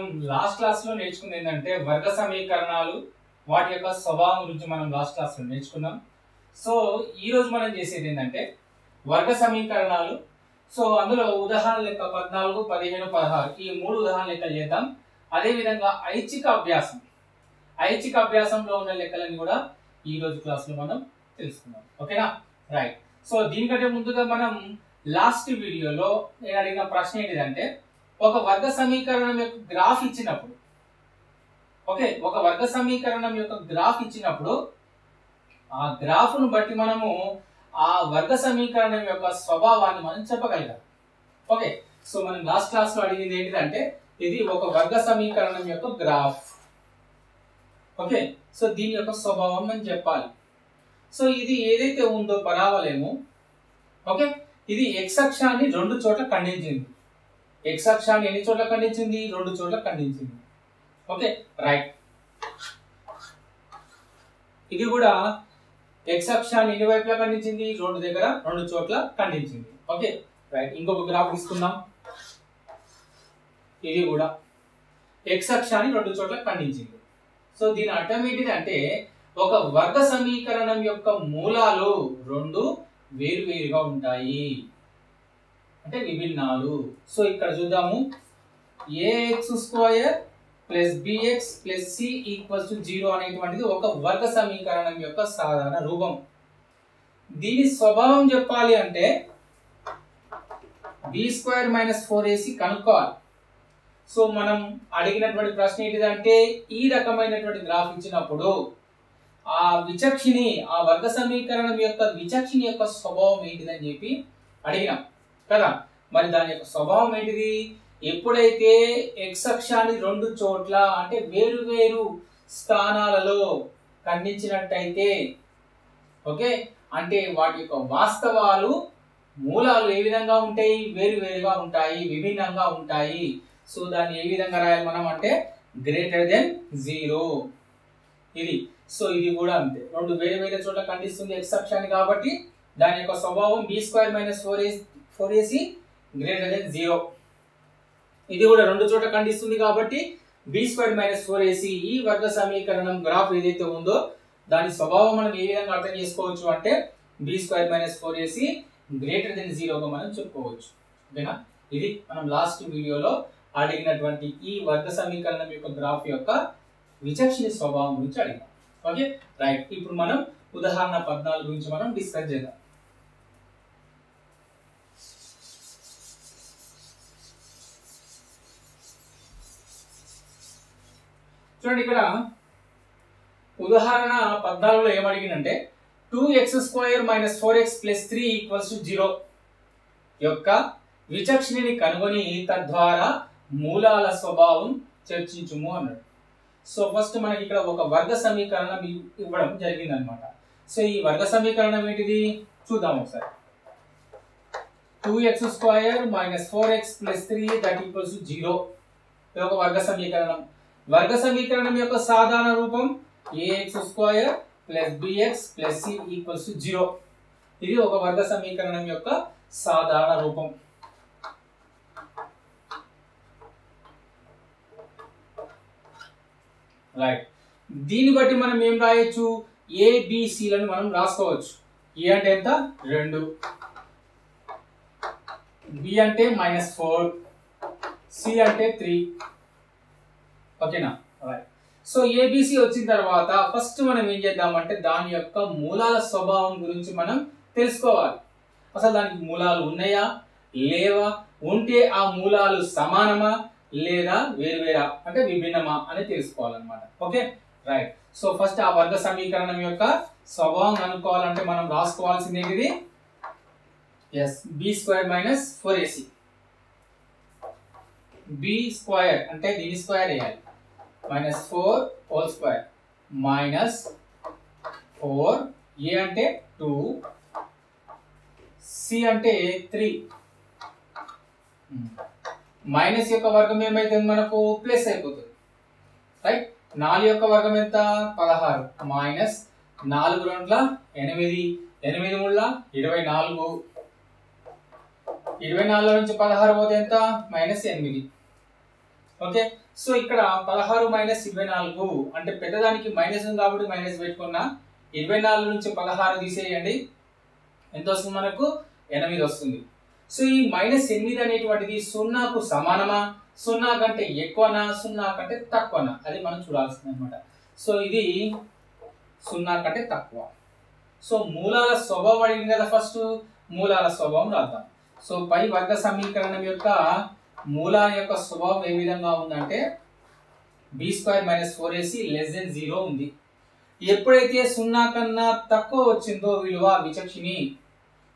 మనం last class లో నేర్చుకుంది ఏంటంటే వర్గ సమీకరణాలు వాటి యొక్క స్వభావం గురించి మనం లాస్ట్ క్లాస్ లో నేర్చుకున్నాం. సో ఈ రోజు మనం చేసేది ఏంటంటే వర్గ సమీకరణాలు. సో అందులో ఉదాహరణ లెక్క 14, 15, 16 ఈ మూడు ఉదాహరణ లెక్కలు చేద్దాం. అదే విధంగా ఐచ్ఛిక అభ్యాసంలో ఉన్న లెక్కలని కూడా ఈ రోజు క్లాస్ లో మనం తెలుసుకుందాం. ఓకేనా? రైట్. సో దీనికంటే ముందుగా మనం లాస్ట్ వీడియోలో నేను అడిగిన ప్రశ్న ఏంటిదంటే ఒక వర్గ సమీకరణం యొక్క గ్రాఫ్ ఇచ్చినప్పుడు ఆ గ్రాఫ్ ను బట్టి మనము ఆ వర్గ సమీకరణం యొక్క స్వభావాన్ని మనం చెప్పగలగాలి. ఓకే, సో మనం లాస్ట్ క్లాస్ లో అడిగింది ఏంటిదంటే ఇది ఒక వర్గ సమీకరణం యొక్క గ్రాఫ్. ఓకే, సో దీని యొక్క స్వభావం మనం చెప్పాలి. సో ఇది ఏదైతే ఉందో పరావలేము, ఓకే, ఇది x అక్షాన్ని రెండు చోట్ల ఖండించింది. x అక్షాన్ని ఎన్ని చోట్ల ఖండించింది? రెండు చోట్ల ఖండించింది. Okay, right. ఇది కూడా x అక్షాన్ని ఎన్ని వైపులా ఖండించింది? రెండు చోట్ల ఖండించింది. Okay, right. ఇంకొక గ్రాఫ్ తీసుకుందాం. ఇది కూడా x అక్షాన్ని రెండు చోట్ల ఖండించింది. సో దీని అర్థం ఏంటిదంటే ఒక వర్గ సమీకరణం యొక్క మూలాలు రెండు వేరువేరుగా ఉంటాయి, అంటే విభిన్నాలు. సో ఇక్కడ చూద్దాము, ax² + bx + c = 0 అనేటువంటిది ఒక వర్గ సమీకరణం యొక్క సాధారణ రూపం. దీని స్వభావం చెప్పాలి అంటే b² - 4ac కనుక్కోవాలి. సో మనం అడిగినటువంటి ప్రశ్న ఏంటిదంటే ఈ రకమైనటువంటి గ్రాఫ్ ఇచ్చినప్పుడు ఆ వర్గ సమీకరణం యొక్క విచక్షణ యొక్క స్వభావం ఏంటిదని చెప్పి అడిగినాం కదా. మరి దాని యొక్క స్వభావం ఏంటిది? ఎప్పుడైతే x అక్షాన్ని రెండు చోట్ల అంటే వేరు వేరు స్థానాలలో ఖండించినట్టయితే, ఓకే, అంటే వాటి యొక్క వాస్తవాలు మూలాలు ఏ విధంగా ఉంటాయి? వేరువేరుగా ఉంటాయి, విభిన్నంగా ఉంటాయి. సో దాన్ని ఏ విధంగా రాయాలి మనం అంటే <0 ఇది. సో ఇది కూడా అంతే, రెండు వేరే వేరే చోట్ల ఖండిస్తుంది x అక్షాన్ని, కాబట్టి దాని యొక్క స్వభావం b² - 4ac <0. ఇది కూడా రెండు చోట్ల ఖండిస్తుంది కాబట్టి b² - 4ac ఈ వర్గ సమీకరణం గ్రాఫ్ ఏదైతే ఉందో దాని స్వభావం మనం ఏ విధంగా అర్థం చేసుకోవచ్చు అంటే b² - 4ac <0 గా మనం చెప్పుకోవచ్చు. ఓకేనా? ఇది మనం లాస్ట్ వీడియోలో అడిగినటువంటి ఈ వర్గ సమీకరణం యొక్క గ్రాఫ్ యొక్క విచక్షణ స్వభావం గురించి అడిగాం. Okay, right. ఇప్పుడు మనం ఉదాహరణ 14 గురించి మనం డిస్కస్ చేద్దాం. చూడండి, ఇక్కడ ఉదాహరణ 14లో ఏమడిగిందంటే 2x² - 4x + 3 = 0 యొక్క విచక్షణని కనుగొని తద్వారా మూలాల స్వభావం చర్చించుము అన్నాడు. సో ఫస్ట్ మనకి ఇక్కడ ఒక వర్గ సమీకరణం ఇవ్వడం జరిగింది అనమాట. సో ఈ వర్గ సమీకరణం ఏంటిది చూద్దాం ఒకసారి. 2x² - 4x + 3 = 0 ఇది ఒక వర్గ సమీకరణం. వర్గ సమీకరణం యొక్క సాధారణ రూపం ax² + bx + c = 0. ఇది ఒక వర్గ సమీకరణం యొక్క సాధారణ రూపం. రైట్. దీన్ని బట్టి మనం ఏం రాయొచ్చు? ABCలను మనం రాసుకోవచ్చు. A అంటే ఎంత? 2, B అంటే -4, C అంటే 3. ఓకేనా? రైట్. సో ABC వచ్చిన తర్వాత ఫస్ట్ మనం ఏం చేద్దామంటే దాని యొక్క మూలాల స్వభావం గురించి మనం తెలుసుకోవాలి. అసలు దానికి మూలాలు ఉన్నాయా లేవా, ఉంటే ఆ మూలాలు సమానమా లేదా వేరువేరా అంటే విభిన్నమా అని తెలుసుకోవాలన్నమాట. Okay, right. సో ఫస్ట్ ఆ వర్గ సమీకరణం యొక్క స్వభావం కనుక్కోవాలంటే మనం రాసుకోవాల్సింది ఏంటిది? b² - 4ac. b² అంటే దీని స్క్వేర్ వేయాలి, -4 హోల్ స్క్వేర్ -4, a అంటే 2, c అంటే 3. మైనస్ యొక్క వర్గం ఏమైతుంది? మనకు ప్లస్ అయిపోతుంది. రైట్. 4 యొక్క వర్గం ఎంత? 16 -4 × 8, 8 × 24, 24 నుంచి 16 పోతే ఎంత? -8. ఓకే, సో ఇక్కడ 16 మైనస్ 24 అంటే పెద్దదానికి మైనస్ ఉంది కాబట్టి మైనస్ పెట్టుకున్నా. 24 నుంచి 16 తీసేయండి, ఎంత వస్తుంది మనకు? 8 వస్తుంది. సో ఈ -8 అనేటువంటిది 0కు సమానమా, 0 కంటే ఎక్కువనా, 0 కంటే తక్కువనా, అది మనం చూడాల్సింది అనమాట. సో ఇది 0 కంటే తక్కువ. సో మూలాల స్వభావం అడిగింది కదా, ఫస్ట్ మూలాల స్వభావం రాద్దాం. సో పై వర్గ సమీకరణం యొక్క మూలాల యొక్క స్వభావం ఏ విధంగా ఉందంటే b² - 4ac < 0 ఉంది. ఎప్పుడైతే 0 కన్నా తక్కువ వచ్చిందో విలువ విచక్షిని,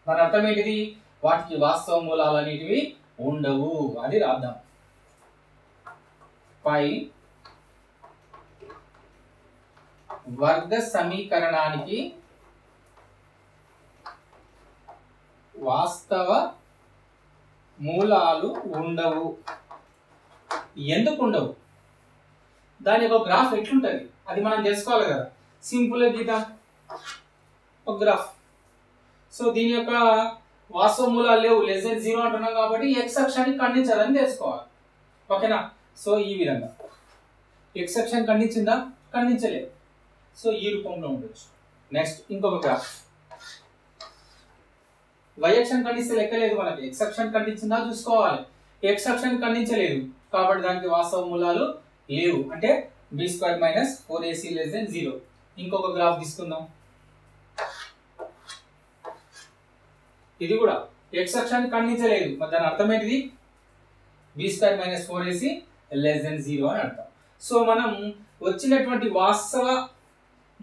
దాని అర్థం ఏంటిది? వాటికి వాస్తవ మూలాలు అనేటివి ఉండవు, అది రాద్దాం. పై వర్గ సమీకరణానికి వాస్తవ మూలాలు ఉండవు. ఎందుకు ఉండవు? దాని యొక్క గ్రాఫ్ ఎట్లుంటది అది మనం తెలుసుకోవాలి కదా. సింపుల్ గీత ఒక గ్రాఫ్. సో దీని యొక్క వాస్తవ మూలాలు లేవు, <0 అంటున్నాం కాబట్టి x అక్షాన్ని ఖండించాలని తెలుసుకోవాలి. ఓకేనా? సో ఈ విధంగా x అక్షాన్ని ఖండించిందా? ఖండించలేదు. సో ఈ రూపంలో ఉండొచ్చు. నెక్స్ట్ ఇంకొక గ్రాఫ్. y అక్షాన్ని ఖండిస్తే లెక్కలేదు మనకి, x అక్షాన్ని ఖండించిందా చూసుకోవాలి. x అక్షాన్ని ఖండించలేదు కాబట్టి దానికి వాస్తవ మూలాలు లేవు, అంటే b² - 4ac < 0. ఇంకొక గ్రాఫ్ తీసుకుందాం. ఇది కూడా x అక్షాన్ని ఖండించలేదు, మరి దాని అర్థం ఏంటిది? b² - 4ac < 0 అని అర్థం. సో మనం వచ్చినటువంటి వాస్తవ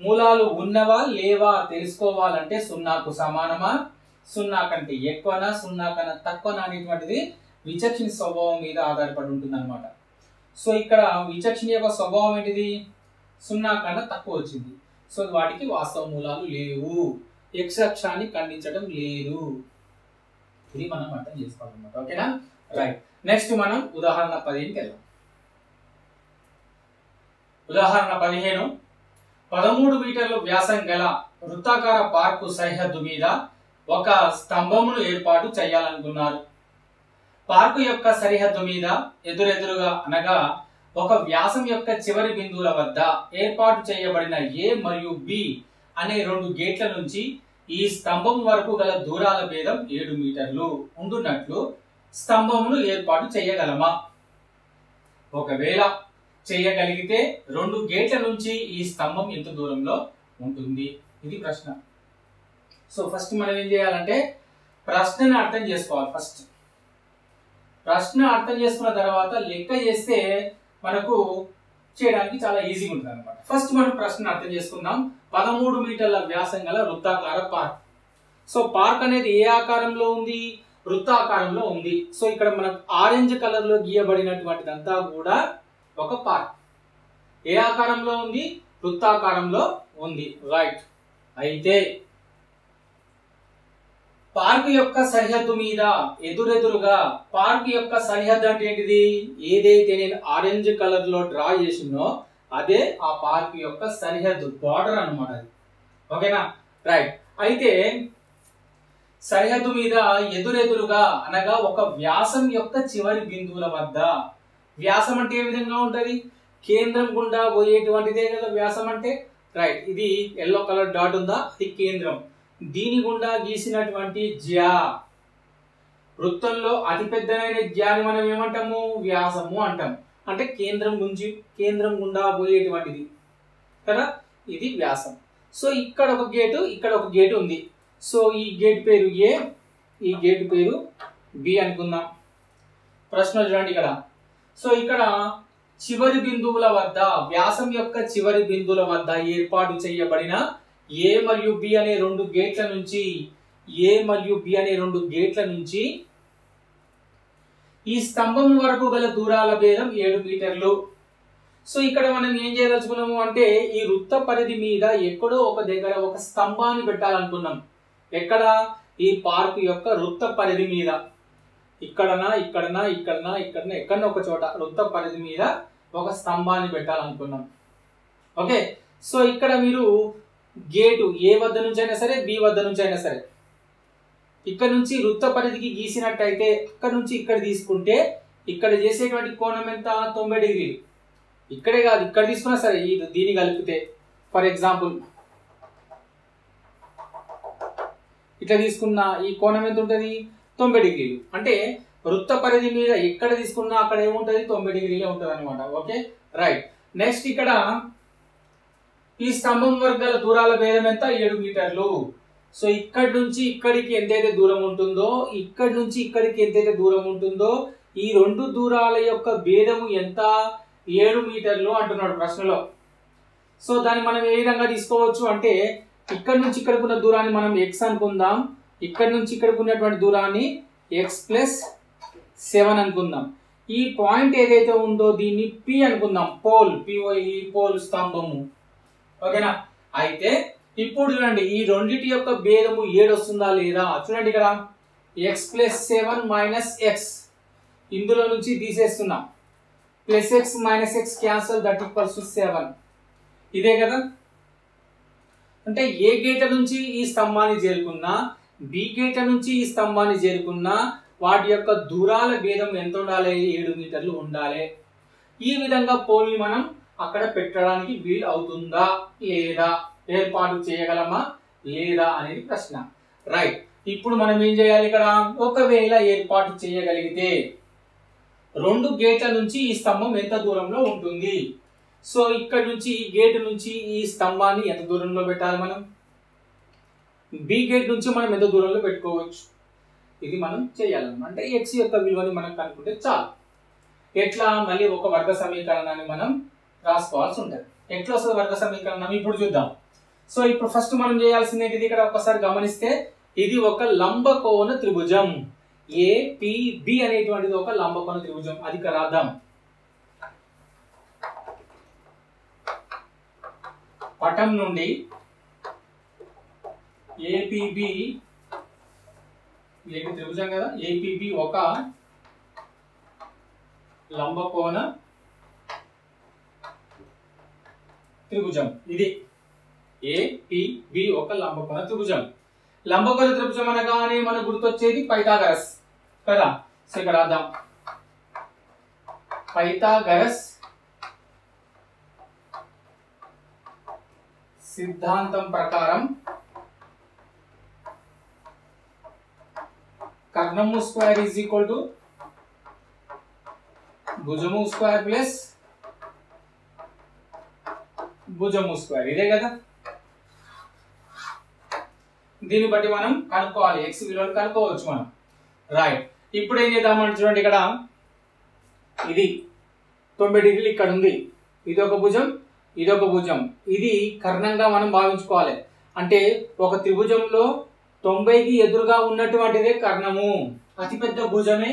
మూలాలు ఉన్నవా లేవా తెలుసుకోవాలంటే 0కు సమానమా, 0 కంటే ఎక్కువనా, 0 కన్నా తక్కువనా అనేటువంటిది విచక్షణ స్వభావం మీద ఆధారపడి ఉంటుంది అనమాట. సో ఇక్కడ విచక్షణ యొక్క స్వభావం ఏంటిది? 0 కన్నా తక్కువ వచ్చింది. సో వాటికి వాస్తవ మూలాలు లేవు, x అక్షాన్ని ఖండించడం లేదు. ఇది మనం అర్థం చేసుకోవాలన్నమాట. ఓకేనా? రైట్. నెక్స్ట్ మనం ఉదాహరణ 15కి వెళ్దాం. ఉదాహరణ 15. 13 మీటర్ల వ్యాసం గల వృత్తాకార పార్కు సరిహద్దు మీద ఒక స్తంభమును ఏర్పాటు చేయాలనుకున్నారు. పార్కు యొక్క సరిహద్దు మీద ఎదురెదురుగా అనగా ఒక వ్యాసం యొక్క చివరి బిందువుల వద్ద ఏర్పాటు చేయబడిన A మరియు B అనే 2 గేట్ల నుంచి ఈ స్తంభం వరకు గల దూరాల భేదం 7 మీటర్లు ఉండున్నట్లు స్తంభమును ఏర్పాటు చేయగలమా? ఒకవేళ చేయగలిగితే 2 గేట్ల నుంచి ఈ స్తంభం ఎంత దూరంలో ఉంటుంది? ఇది ప్రశ్న. సో ఫస్ట్ మనం ఏం చేయాలంటే ప్రశ్నను అర్థం చేసుకోవాలి. ఫస్ట్ ప్రశ్న అర్థం చేసుకున్న తర్వాత లెక్క చేస్తే మనకు చేయడానికి చాలా ఈజీగా ఉంటుంది అనమాట. ఫస్ట్ మనం ప్రశ్న అర్థం చేసుకుందాం. 13 మీటర్ల వ్యాసం గల వృత్తాకార పార్క్. సో పార్క్ అనేది ఏ ఆకారంలో ఉంది? వృత్తాకారంలో ఉంది. సో ఇక్కడ మనకు ఆరెంజ్ కలర్ లో గీయబడినటువంటిదంతా కూడా ఒక పార్క్. ఏ ఆకారంలో ఉంది? వృత్తాకారంలో ఉంది. రైట్. అయితే పార్క్ యొక్క సరిహద్దు మీద ఎదురెదురుగా, పార్క్ యొక్క సరిహద్దు అంటే ఏంటిది? ఏదైతే నేను ఆరెంజ్ కలర్ లో డ్రా చేసినో అదే ఆ పార్క్ యొక్క సరిహద్దు, బార్డర్ అన్నమాట అది. ఓకేనా? రైట్. అయితే సరిహద్దు మీద ఎదురెదురుగా అనగా ఒక వ్యాసం యొక్క చివరి బిందువుల వద్ద. వ్యాసం అంటే ఏ విధంగా ఉంటది? కేంద్రం గుండా పోయేటువంటిదే కదా వ్యాసం అంటే. రైట్. ఇది ఎల్లో కలర్ డాట్ ఉందా, ఇది కేంద్రం. దీని గుండా గీసినటువంటి జ్యా, వృత్తంలో అతిపెద్దమైన జ్యాని మనం ఏమంటాము? వ్యాసము అంటాం. అంటే కేంద్రం గుండా పోయేటువంటిది కదా, ఇది వ్యాసం. సో ఇక్కడ ఒక గేటు, ఇక్కడ ఒక గేటు ఉంది. సో ఈ గేట్ పేరు A, ఈ గేట్ పేరు B అనుకుందాం. ప్రశ్న చూడండి ఇక్కడ. సో ఇక్కడ చివరి బిందువుల వద్ద, వ్యాసం యొక్క చివరి బిందువుల వద్ద ఏర్పాటు చేయబడిన A మరియు B అనే 2 గేట్ల నుంచి, A మరియు B అనే 2 గేట్ల నుంచి ఈ స్తంభం వరకు గల దూరాల భేదం 7 మీటర్లు. సో ఇక్కడ మనం ఏం చేయదలుచుకున్నాము అంటే ఈ వృత్త పరిధి మీద ఎక్కడో ఒక దగ్గర ఒక స్తంభాన్ని పెట్టాలనుకున్నాం. ఎక్కడ? ఈ పార్క్ యొక్క వృత్త పరిధి మీద. ఇక్కడనా ఇక్కడనా ఇక్కడనా ఇక్కడనా ఎక్కడన్నా ఒక చోట వృత్త పరిధి మీద ఒక స్తంభాన్ని పెట్టాలనుకున్నాం. ఓకే. సో ఇక్కడ మీరు గేటు A వద్ద నుంచి అయినా సరే, B వద్ద నుంచి అయినా సరే, ఇక్కడ నుంచి వృత్త పరిధికి గీసినట్టయితే అక్కడ నుంచి ఇక్కడ తీసుకుంటే ఇక్కడ చేసేటువంటి కోణం ఎంత? 90 డిగ్రీలు. ఇక్కడే కాదు, ఇక్కడ తీసుకున్నా సరే దీన్ని కలిపితే ఫర్ ఎగ్జాంపుల్ ఇట్లా తీసుకున్న ఈ కోణం ఎంత ఉంటుంది 90 డిగ్రీలు. అంటే వృత్త పరిధి మీద ఎక్కడ తీసుకున్నా అక్కడ ఏముంటుంది 90 డిగ్రీలే ఉంటుంది అనమాట. Okay right. నెక్స్ట్ ఇక్కడ ఈ స్తంభం వర్గాల దూరాల భేదం ఎంత 7 మీటర్లు. సో ఇక్కడి నుంచి ఇక్కడికి ఎంతైతే దూరం ఉంటుందో, ఇక్కడి నుంచి ఇక్కడికి ఎంతైతే దూరం ఉంటుందో ఈ రెండు దూరాల యొక్క భేదము ఎంత 7 మీటర్లు అంటున్నాడు ప్రశ్నలో. సో దాన్ని మనం ఏ విధంగా తీసుకోవచ్చు అంటే ఇక్కడ నుంచి ఇక్కడికి ఉన్న దూరాన్ని మనం x అనుకుందాం, ఇక్కడ నుంచి ఇక్కడికి ఉన్నటువంటి దూరాన్ని x+7 అనుకుందాం. ఈ పాయింట్ ఏదైతే ఉందో దీన్ని P అనుకుందాం, పోల్, ఈ పోల్ స్తంభము. ఓకేనా. అయితే ఇప్పుడు చూడండి ఈ రెండిటి యొక్క భేదము 7 వస్తుందా లేదా చూడండి. ఇక్కడ x+7 - x ఇందులో నుంచి తీసేస్తున్నాం, +x - x cancel, that equals to 7. ఇదే కదా. అంటే ఏ గేట నుంచి ఈ స్తంభాన్ని చేరుకున్నా, బి గేట నుంచి ఈ స్తంభాన్ని చేరుకున్నా వాటి యొక్క దూరాల భేదం ఎంత ఉండాలి 7 మీటర్లు ఉండాలి. ఈ విధంగా పోల్ని మనం అక్కడ పెట్టడానికి వీలు అవుతుందా లేదా, ఏర్పాటు చేయగలమా లేదా అనేది ప్రశ్న. రైట్. ఇప్పుడు మనం ఏం చేయాలి ఇక్కడ, ఒకవేళ ఏర్పాటు చేయగలిగితే 2 గేట్ల నుంచి ఈ స్తంభం ఎంత దూరంలో ఉంటుంది. సో ఇక్కడ నుంచి ఈ గేట్ నుంచి ఈ స్తంభాన్ని ఎంత దూరంలో పెట్టాలి మనం, బి గేట్ నుంచి మనం ఎంత దూరంలో పెట్టుకోవచ్చు, ఇది మనం చేయాలన్నమాట. అంటే x యొక్క విలువని మనం కనుక్కుంటే చాలు. ఎట్లా, మళ్ళీ ఒక వర్గ సమీకరణాన్ని మనం రాసుకోవాల్సి ఉంటుంది. ఎట్లా వస్తుంది వర్గ సమీకరణం ఇప్పుడు చూద్దాం. సో ఇప్పుడు ఫస్ట్ మనం చేయాల్సింది ఏంటిది, ఇక్కడ ఒకసారి గమనిస్తే ఇది ఒక లంబకోణ త్రిభుజం, APB అనేటువంటిది ఒక లంబకోణ త్రిభుజం. అది ఇక్కడ రాద్దాం. పటం నుండి APB త్రిభుజం కదా, APB ఒక లంబకోణ త్రిభుజం. ఇది APB ఒక లంబకోణ త్రిభుజం. లంబకోణ త్రిభుజం అనగానే మనకు గుర్తొచ్చేది పైథాగరస్ కదా. సో ఇక్కడ రాద్దాం, పైథాగరస్ సిద్ధాంతం ప్రకారం కర్ణము స్క్వేర్ ఈజ్ ఈక్వల్ టు భుజము స్క్వేర్ ప్లస్ భుజము స్క్వేర్. ఇదే కదా. దీన్ని బట్టి మనం కనుక్కోవాలి, x విలువను కనుక్కోవచ్చు మనం. రైట్. ఇప్పుడు ఏం చేద్దామంటే చూడండి, ఇక్కడ ఇది 90 డిగ్రీలు ఇక్కడ ఉంది, ఇది ఒక భుజం, ఇది ఒక భుజం. ఇది కర్ణంగా మనం భావించుకోవాలి. అంటే ఒక త్రిభుజంలో 90కి ఎదురుగా ఉన్నటువంటిదే కర్ణము, అతిపెద్ద భుజమే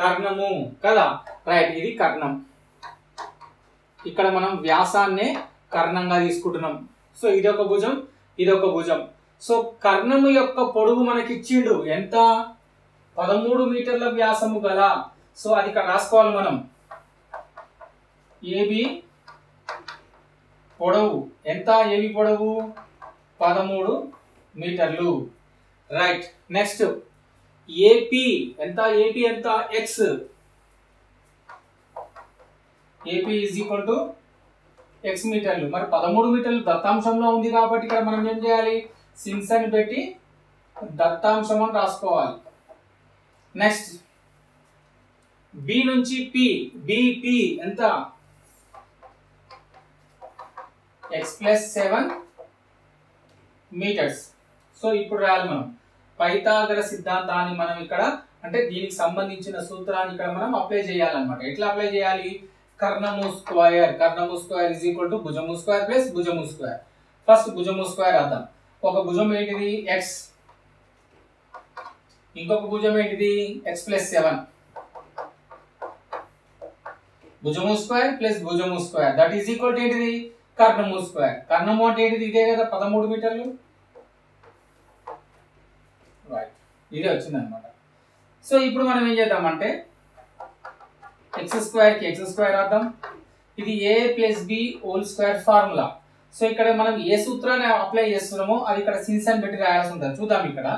కర్ణము కదా. రైట్. ఇది కర్ణం. ఇక్కడ మనం వ్యాసాన్నే కర్ణంగా తీసుకుంటున్నాం. సో ఇది ఒక భుజం, ఇది ఒక భుజం. సో కర్ణము యొక్క పొడవు మనకి ఇచ్చిండు ఎంత, 13 మీటర్ల వ్యాసము గల. సో అది ఇక్కడ రాసుకోవాలి మనం. AB పొడవు ఎంత, AB పొడవు 13 మీటర్లు. రైట్. నెక్స్ట్ AP ఎంత, AP ఎంత x, AP is equal to x మీటర్లు. మరి 13 మీటర్లు దత్తాంశంలో ఉంది కాబట్టి ఇక్కడ మనం ఏం చేయాలి, సిన్స్ అని పెట్టి దత్తాంశం అని రాసుకోవాలి. నెక్స్ట్ B నుంచి P, BP ఎంత x+7 మీటర్స్. సో ఇప్పుడు రాయాలి మనం పైథాగరస్ సిద్ధాంతాన్ని. మనం ఇక్కడ అంటే దీనికి సంబంధించిన సూత్రాన్ని ఇక్కడ మనం అప్లై చేయాలన్నమాట. ఎట్లా అప్లై చేయాలి, కర్ణము స్క్వేర్ ఈజ్ ఈక్వల్ టు భుజము స్క్వేర్ ప్లస్ భుజము స్క్వేర్. ఫస్ట్ భుజము స్క్వేర్ అద్దాం. ఒక భుజం ఏంటిది x, ఇంకొక భుజం ఏంటిది x+7. భుజము స్క్వేర్ ప్లస్ భుజము square that is equal to ఏంటిది కర్ణము స్క్వేర్. కర్ణము అంటే ఏంటిది, ఇదే కదా 13 మీటర్లు. రైట్. ఇదే వచ్చింది అనమాట. సో ఇప్పుడు మనం ఏం చేద్దామంటే x² కి x² రాద్దాం. ఇది a+b² ఫార్ములా. సో ఇక్కడ మనం ఏ సూత్రాన్ని అప్లై చేస్తున్నామో అది ఇక్కడ సిన్స్ అని పెట్టి రాయాల్సి ఉంటుంది. చూద్దాం. ఇక్కడ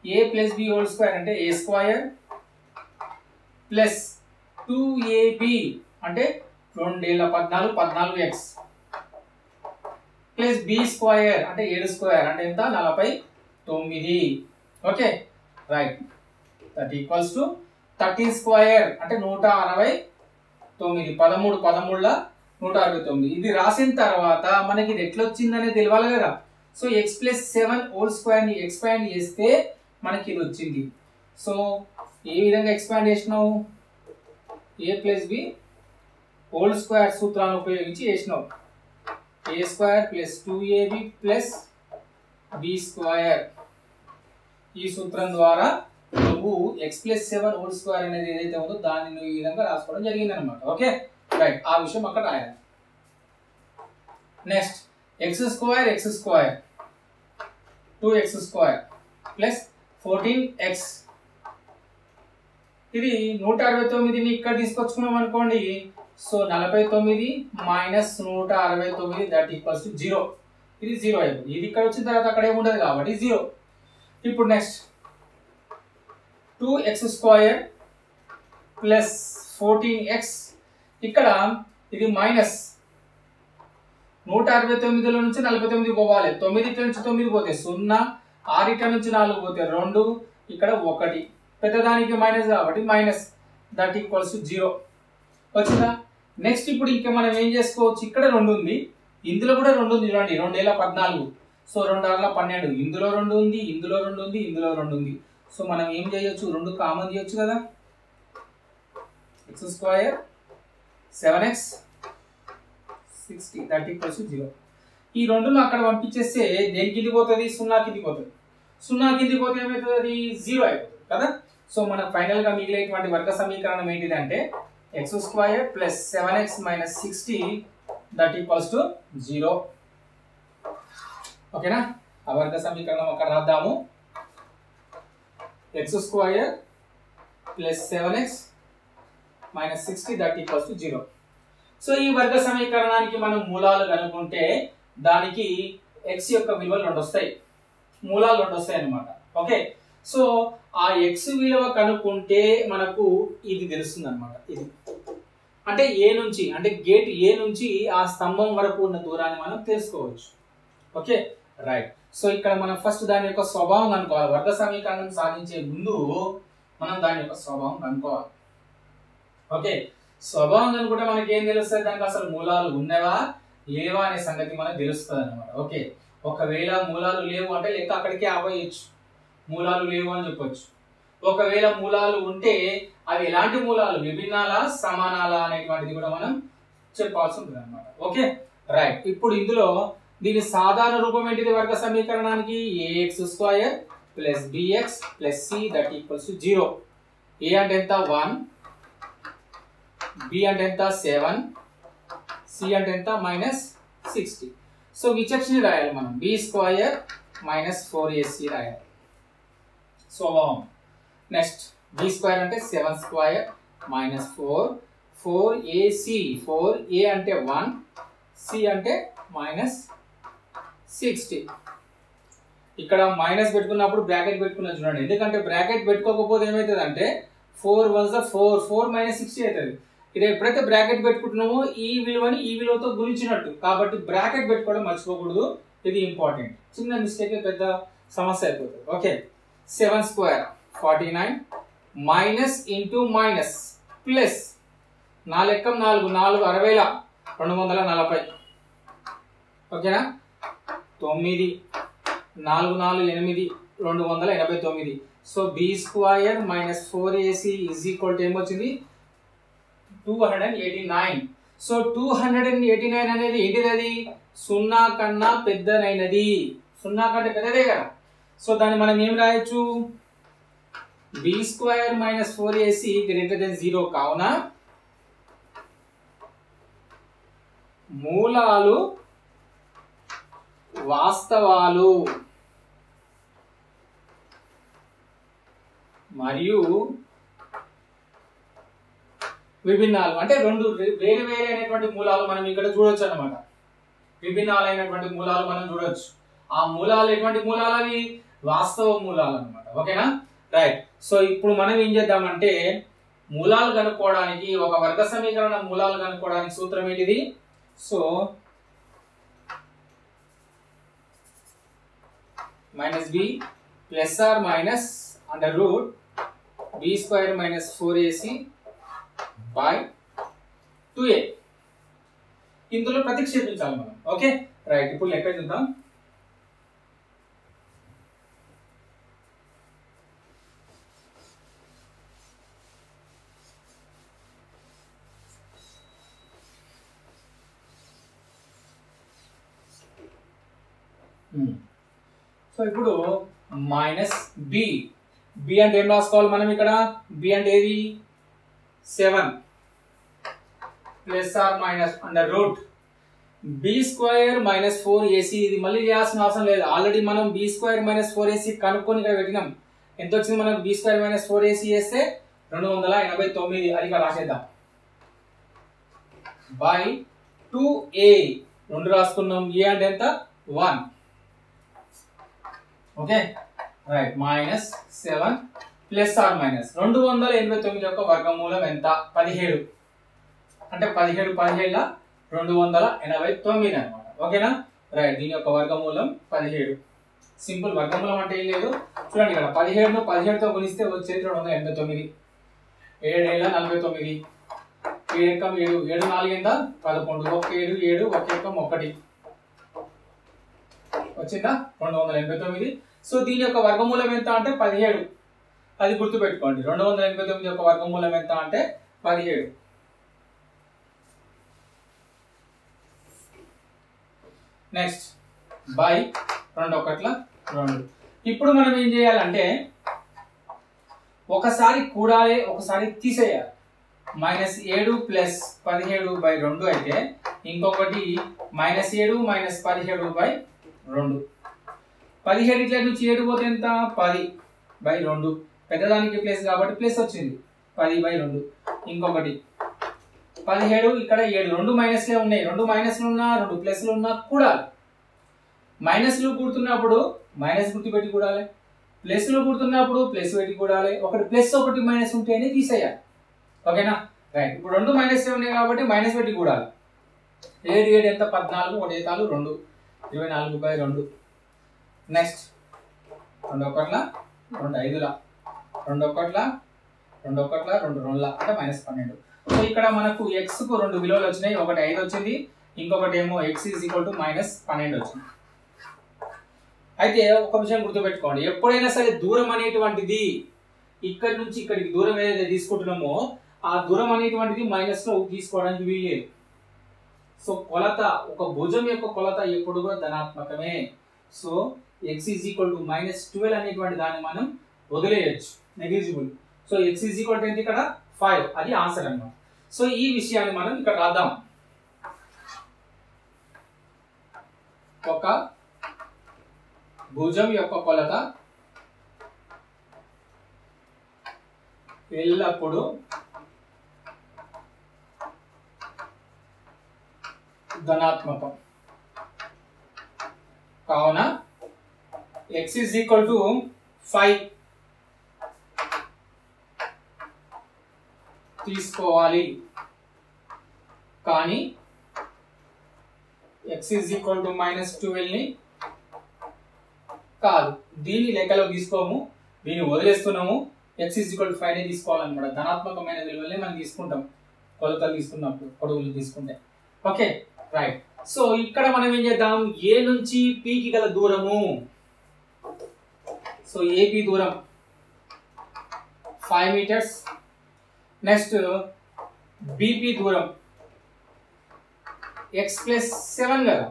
a+b² అంటే a² ప్లస్ 2ab అంటే 2 14 x ప్లస్ బి స్క్వేర్ అంటే 7 స్క్వేర్ అంటే ఎంత 49. Okay right. That equals to 13 square అంటే 169. 13 169. ఇది రాసిన తర్వాత మనకి ఇది ఎట్లా వచ్చిందనే తెలియాలి కదా. So x plus 7 whole square ని ఎక్స్పాండ్ చేస్తే మనకి ఇది వచ్చింది. సో ఏ విధంగా ఎక్స్పాండ్ చేసినావు, a plus B whole square సూత్రాన్ని ఉపయోగించి చేసినావు. a square plus 2ab plus b square ఈ సూత్రం ద్వారా నువ్వు x ప్లస్ 7 హోల్ స్క్వేర్ అనేది ఏదైతే ఉందో దాన్ని నువ్వు ఈ విధంగా రాసుకోవడం జరిగింది అనమాట. Okay right. ఆ విషయం అక్కడ రాయాలి. Next x square 2x square plus 14x. ఇది 169ని ఇక్కడ తీసుకొచ్చుకున్నాం అనుకోండి. So 49 minus 169 that equals to 0. ఇది 0 అయిపోయింది. ఇది ఇక్కడ వచ్చిన తర్వాత అక్కడ ఏముండదు కాబట్టి 0. ఇప్పుడు next 2x square plus 14x. ఇక్కడ ఇది మైనస్ 169లో నుంచి 49 పోవాలి. 9 నుంచి 9 పోతే 0, 6 నుంచి 4 పోతే 2, ఇక్కడ 1. పెద్దదానికి మైనస్ కాబట్టి మైనస్ దట్ ఈక్వల్స్ 0 వచ్చిందా. నెక్స్ట్ ఇప్పుడు ఇంకా మనం ఏం చేసుకోవచ్చు, ఇక్కడ 2 ఉంది, ఇందులో కూడా 2 ఉంది. చూడండి 2014. సో 2 6 12. ఇందులో 2 ఉంది, ఇందులో 2 ఉంది, ఇందులో 2 ఉంది. సో మనం ఏం చేయొచ్చు, 2 కామన్ చేయొచ్చు కదా. x square 7x 60 that equals 0. ఈ 2ను అక్కడ పంపించేస్తే దేనికి కింది పోతుంది, 0 కింది పోతుంది. 0 కింది పోతే ఏమవుతుంది, అది 0 అయిపోతుంది కదా. సో మనకు ఫైనల్ గా మిగిలేటువంటి వర్గ సమీకరణం ఏంటిదంటే x square plus 7x minus 60 that equals to 0. ఓకేనా. ఆ వర్గ సమీకరణం అక్కడ రాద్దాము. x square plus 7x minus 60 that equals to 0. So ఈ వర్గ సమీకరణానికి మనం మూలాలు కనుక్కుంటే దానికి x యొక్క విలువలు 2 వస్తాయి, మూలాలు 2 వస్తాయి అన్నమాట. ఓకే. సో ఆ x విలువ కనుక్కుంటే మనకు ఇది తెలుస్తుంది అనమాట. ఇది అంటే a నుంచి, అంటే గేట్ a నుంచి ఆ స్తంభం వరకు ఉన్న దూరాన్ని మనం తెలుసుకోవచ్చు. Okay right. సో ఇక్కడ మనం ఫస్ట్ దాని యొక్క స్వభావం కనుక్కోవాలి. వర్గ సమీకరణం సాధించే ముందు మనం దాని యొక్క స్వభావం కనుక్కోవాలి. ఓకే. స్వభావం కనుకుంటే మనకి ఏం తెలుస్తుంది, దానికి అసలు మూలాలు ఉన్నవా లేవా అనే సంగతి మనకు తెలుస్తుంది అనమాట. ఓకే. ఒకవేళ మూలాలు లేవు అంటే లెక్క అక్కడికే ఆపేయచ్చు, మూలాలు లేవు అని చెప్పొచ్చు. ఒకవేళ మూలాలు ఉంటే అవి ఎలాంటి మూలాలు, విభిన్నాలా సమానాలా అనేటువంటిది కూడా మనం చెప్పాల్సి ఉంటుంది అనమాట. Okay right. ఇప్పుడు ఇందులో దీని సాధారణ రూపం ఏంటిది వర్గ సమీకరణానికి, ax square plus bx plus c that equals to 0. a అంటే ఎంత 1, b అంటే ఎంత 7, c అంటే ఎంత మైనస్ 60. సో విచక్షణ రాయాలి మనం, b స్క్వేర్ మైనస్ 4ac రాయాలి స్వభావం. నెక్స్ట్ b స్క్వేర్ అంటే 7 స్క్వేర్ మైనస్ 4, 4ac, 4a అంటే 1, c అంటే మైనస్ 60. ఇక్కడ మైనస్ పెట్టుకున్నప్పుడు బ్రాకెట్ పెట్టుకున్నా చూడండి, ఎందుకంటే బ్రాకెట్ పెట్టుకోకపోతే ఏమవుతుంది అంటే 4 1 4, 4 మైనస్ 60 అవుతుంది. ఇది ఎప్పుడైతే బ్రాకెట్ పెట్టుకుంటున్నామో ఈ విలువని ఈ విలువతో గుణించినట్టు, కాబట్టి బ్రాకెట్ పెట్టుకోవడం మర్చిపోకూడదు. ఇది ఇంపార్టెంట్. చిన్న మిస్టేక్ పెద్ద సమస్య అయిపోతుంది. Okay. 7 square 49 minus into minus plus 4 ఎక్కం 4 4 60ల 240. ఓకేనా. 9 4 4 8 289. So b square minus 4ac is equal to ఏమొచ్చింది 289. సో 289 అనేది ఏంటిది, అది 0 కన్నా పెద్దదైనది, 0 కంటే పెద్దదే కదా. సో దాన్ని మనం ఏం రాయొచ్చు, b square minus 4ac greater than 0 కావున మూలాలు వాస్తవాలు మరియు విభిన్నాలు, అంటే 2 వేరే వేరే అయినటువంటి మూలాలు మనం ఇక్కడ చూడొచ్చు అన్నమాట. విభిన్నాలైనటువంటి మూలాలు మనం చూడొచ్చు. ఆ మూలాలు ఎటువంటి మూలాలు, అవి వాస్తవ మూలాలు అన్నమాట. ఓకేనా రైట్. సో ఇప్పుడు మనం ఏం చేద్దామంటే మూలాలు కనుక్కోవడానికి, ఒక వర్గ సమీకరణ మూలాలు కనుక్కోవడానికి సూత్రం ఏంటిది? So minus B plus or minus under root B square minus 4ac by 2a. ఇందులో ప్రతిక్షేపించాలి మనం. ఓకే రైట్, ఇప్పుడు లెక్క చూద్దాం. సో ఇప్పుడు మైనస్ బి, బి అంటే ఏం రాసుకోవాలి మనం ఇక్కడ? బి అంటే ఏది? 7 plus or minus under root B square minus 4ac. ఇది మళ్ళీ చేయాల్సిన అవసరం లేదు, ఆల్రెడీ మనం బి స్క్వేర్ మైనస్ 4ac కనుక్కొని ఇక్కడ పెట్టినాం. ఎంత వచ్చింది మనకు? బి స్క్వేర్ మైనస్ 4ac చేస్తే 289. అది ఇక్కడ రాసేద్దాం. బై 2a 2 రాసుకున్నాం. ఏ అంటే ఎంత? 1. Okay right, minus 7 plus or minus 289 యొక్క వర్గమూలం ఎంత? 17. అంటే 17 289 అనమాట. ఓకేనా రైట్, దీని యొక్క వర్గమూలం 17. సింపుల్. వర్గమూలం అంటే ఏం లేదు, చూడండి ఇక్కడ 17ను 17తో గుణిస్తే వచ్చేది 289. 7 49, 7 ఎక్కం 7, 7 4 ఎంత? 11, 1 7 7, 1 ఎక్కం 1 వచ్చిందా? 289. సో దీని యొక్క వర్గమూలం ఎంత అంటే 17. అది గుర్తుపెట్టుకోండి. 289 యొక్క వర్గమూలం ఎంత అంటే 17. Next by 2 1 2. ఇప్పుడు మనం ఏం చేయాలంటే ఒకసారి కూడాలి, ఒకసారి తీసేయాలి. -7 ప్లస్ 17 బై 2 అయితే ఇంకొకటి -7 మైనస్ 17 బై 2. 17 ఇట్లా నుంచి 7 పోతే ఎంత? 10 బై 2. పెద్దదానికి ప్లస్ కాబట్టి ప్లస్ వచ్చింది, 10 బై 2. ఇంకొకటి 17 ఇక్కడ 7, 2 మైనస్లే ఉన్నాయి. 2 మైనస్లు ఉన్నా 2 ప్లస్లు ఉన్నా కూడాలి. మైనస్లు కూడుతున్నప్పుడు మైనస్ గుర్తు పెట్టి కూడాలి, ప్లస్లు కూడుతున్నప్పుడు ప్లస్ పెట్టి కూడాలి. ఒకటి ప్లస్ ఒకటి మైనస్ ఉంటేనే తీసేయాలి. ఓకేనా రైట్, ఇప్పుడు 2 మైనస్లే ఉన్నాయి కాబట్టి మైనస్ పెట్టి కూడాలి. 7 7 ఎంత? 14, 1 7 2, 24 బై 2. నెక్స్ట్ 2 1 2 5 2 1 2 1 2 2 అంటే -12. సో ఇక్కడ మనకు x కు 2 విలువలు వచ్చినాయి. ఒకటి 5 వచ్చింది, ఇంకొకటి ఏమో x -12 వచ్చింది. అయితే ఒక విషయం గుర్తుపెట్టుకోండి, ఎప్పుడైనా సరే దూరం అనేటువంటిది ఇక్కడి నుంచి ఇక్కడికి దూరం ఏదైతే తీసుకుంటున్నామో ఆ దూరం అనేటువంటిది మైనస్ లో తీసుకోవడానికి వీల్లేదు. సో కొలత, ఒక భుజం యొక్క కొలత ఎప్పుడు కూడా ధనాత్మకమే. సో x -12 అనేటువంటి దాన్ని మనం వదిలేయచ్చు, నెగ్లిజిబుల్. సో x ఎంత? ఇక్కడ 5. అది ఆన్సర్ అన్నమాట. సో ఈ విషయాన్ని మనం ఇక్కడ రాద్దాం. ఒక భుజం యొక్క కొలత ఎల్లప్పుడూ ధనాత్మకం కావున x 5 తీసుకోవాలి. కానీ x -12 ని కాదు, దీన్ని లెక్కలో తీసుకోము, దీన్ని వదిలేస్తున్నాము. x 5 ని తీసుకోవాలన్నమాట. ధనాత్మకమైన విలువల్ని మనం తీసుకుంటాం కొలతలు తీసుకున్నప్పుడు, పొడవులు తీసుకుంటే. ఓకే రైట్, సో ఇక్కడ మనం ఏం చేద్దాం? a నుంచి p కి గల దూరము, సో AP దూరం 5 మీటర్స్. నెక్స్ట్ BP దూరం x +7 కదా.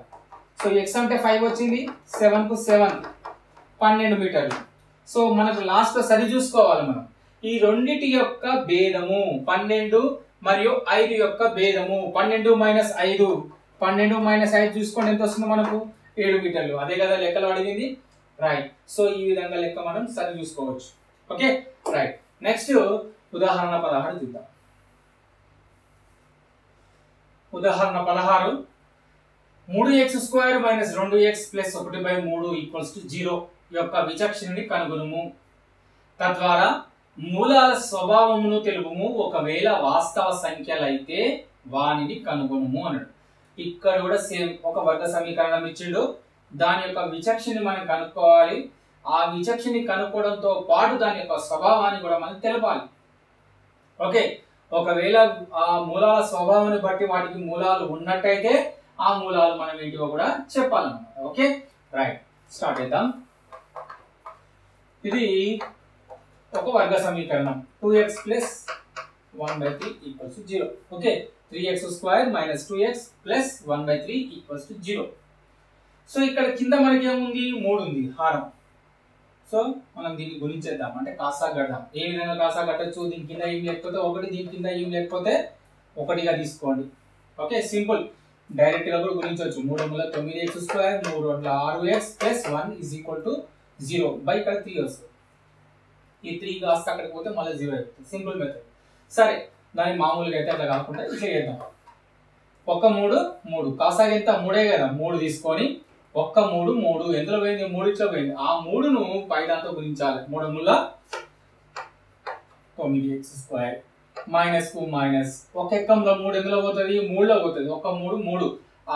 సో x అంటే 5 వచ్చింది, 7 కు 7 12 మీటర్లు. సో మనకు లాస్ట్ లో సరి చూసుకోవాలి మనం. ఈ రెండిటి యొక్క భేదము 12 మరియు 5 యొక్క భేదము 12 - 5. 12 - 5 చూసుకోండి ఎంత వస్తుంది మనకు? 7 మీటర్లు. అదే కదా లెక్కలు అడిగింది. రైట్, సో ఈ విధంగా లెక్క మనం సరి చూసుకోవచ్చు. ఓకే రైట్, నెక్స్ట్ ఉదాహరణ 16 చూద్దాం. ఉదాహరణ 16, 3x² - 2x + 1/3 = 0 యొక్క విచక్షణని కనుగొనుము. తద్వారా మూలాల స్వభావమును తెలుపుము, ఒకవేళ వాస్తవ సంఖ్యలైతే వానిని కనుగొనుము అన్నాడు. ఇక్కడ కూడా సేమ్ ఒక వర్గ సమీకరణం ఇచ్చిండు, దాని యొక్క విచక్షణని మనం కనుక్కోవాలి. ఆ విచక్షణని కనుక్కోవడంతో పాటు దాని యొక్క స్వభావాన్ని కూడా మనం తెలపాలి. ఓకే, ఒకవేళ ఆ మూలాల స్వభావాన్ని బట్టి వాటికి మూలాలు ఉన్నట్టయితే ఆ మూలాలు మనం ఏంటివో కూడా చెప్పాలన్నమాట. ఓకే రైట్, స్టార్ట్ చేద్దాం. ఇది ఒక వర్గ సమీకరణం 2x plus 1/3 equals to 0. Okay, 3x² minus 2x plus 1/3 equals to 0. So ఇక్కడ కింద మనకి ఏముంది, 3 ఉంది హారం. సో మనం దీన్ని గుణించేద్దాం, అంటే కాసా కడదాం. ఏ విధంగా కాసా కట్టచ్చు, దీని కింద ఏం లేకపోతే 1, దీని కింద ఏం లేకపోతే 1గా తీసుకోండి. ఓకే సింపుల్, డైరెక్ట్ గా కూడా గుణించవచ్చు. 3 మూల 9x², 3 2 6x plus 1 is equal to 0 by ఇక్కడ 3 వస్తుంది. ఈ 3 కాస్త అక్కడికి పోతే మళ్ళీ 0 అవుతుంది. Simple method. సరే, దాన్ని మామూలుగా అయితే అట్లా కాకుండా ఇట్లా చేద్దాం. 1 3 3 కాసాగా ఎంత 3 కదా, 3 తీసుకొని 1 3 3 ఎందులో పోయింది, 3 ఇట్లా పోయింది. ఆ 3ను పై దాంతో గుణించాలి. 3 మూల 9x² మైనస్ 2 మైనస్ 1 ఎక్కంలో 3 ఎందులో పోతుంది, 3లో పోతుంది. 1 3 3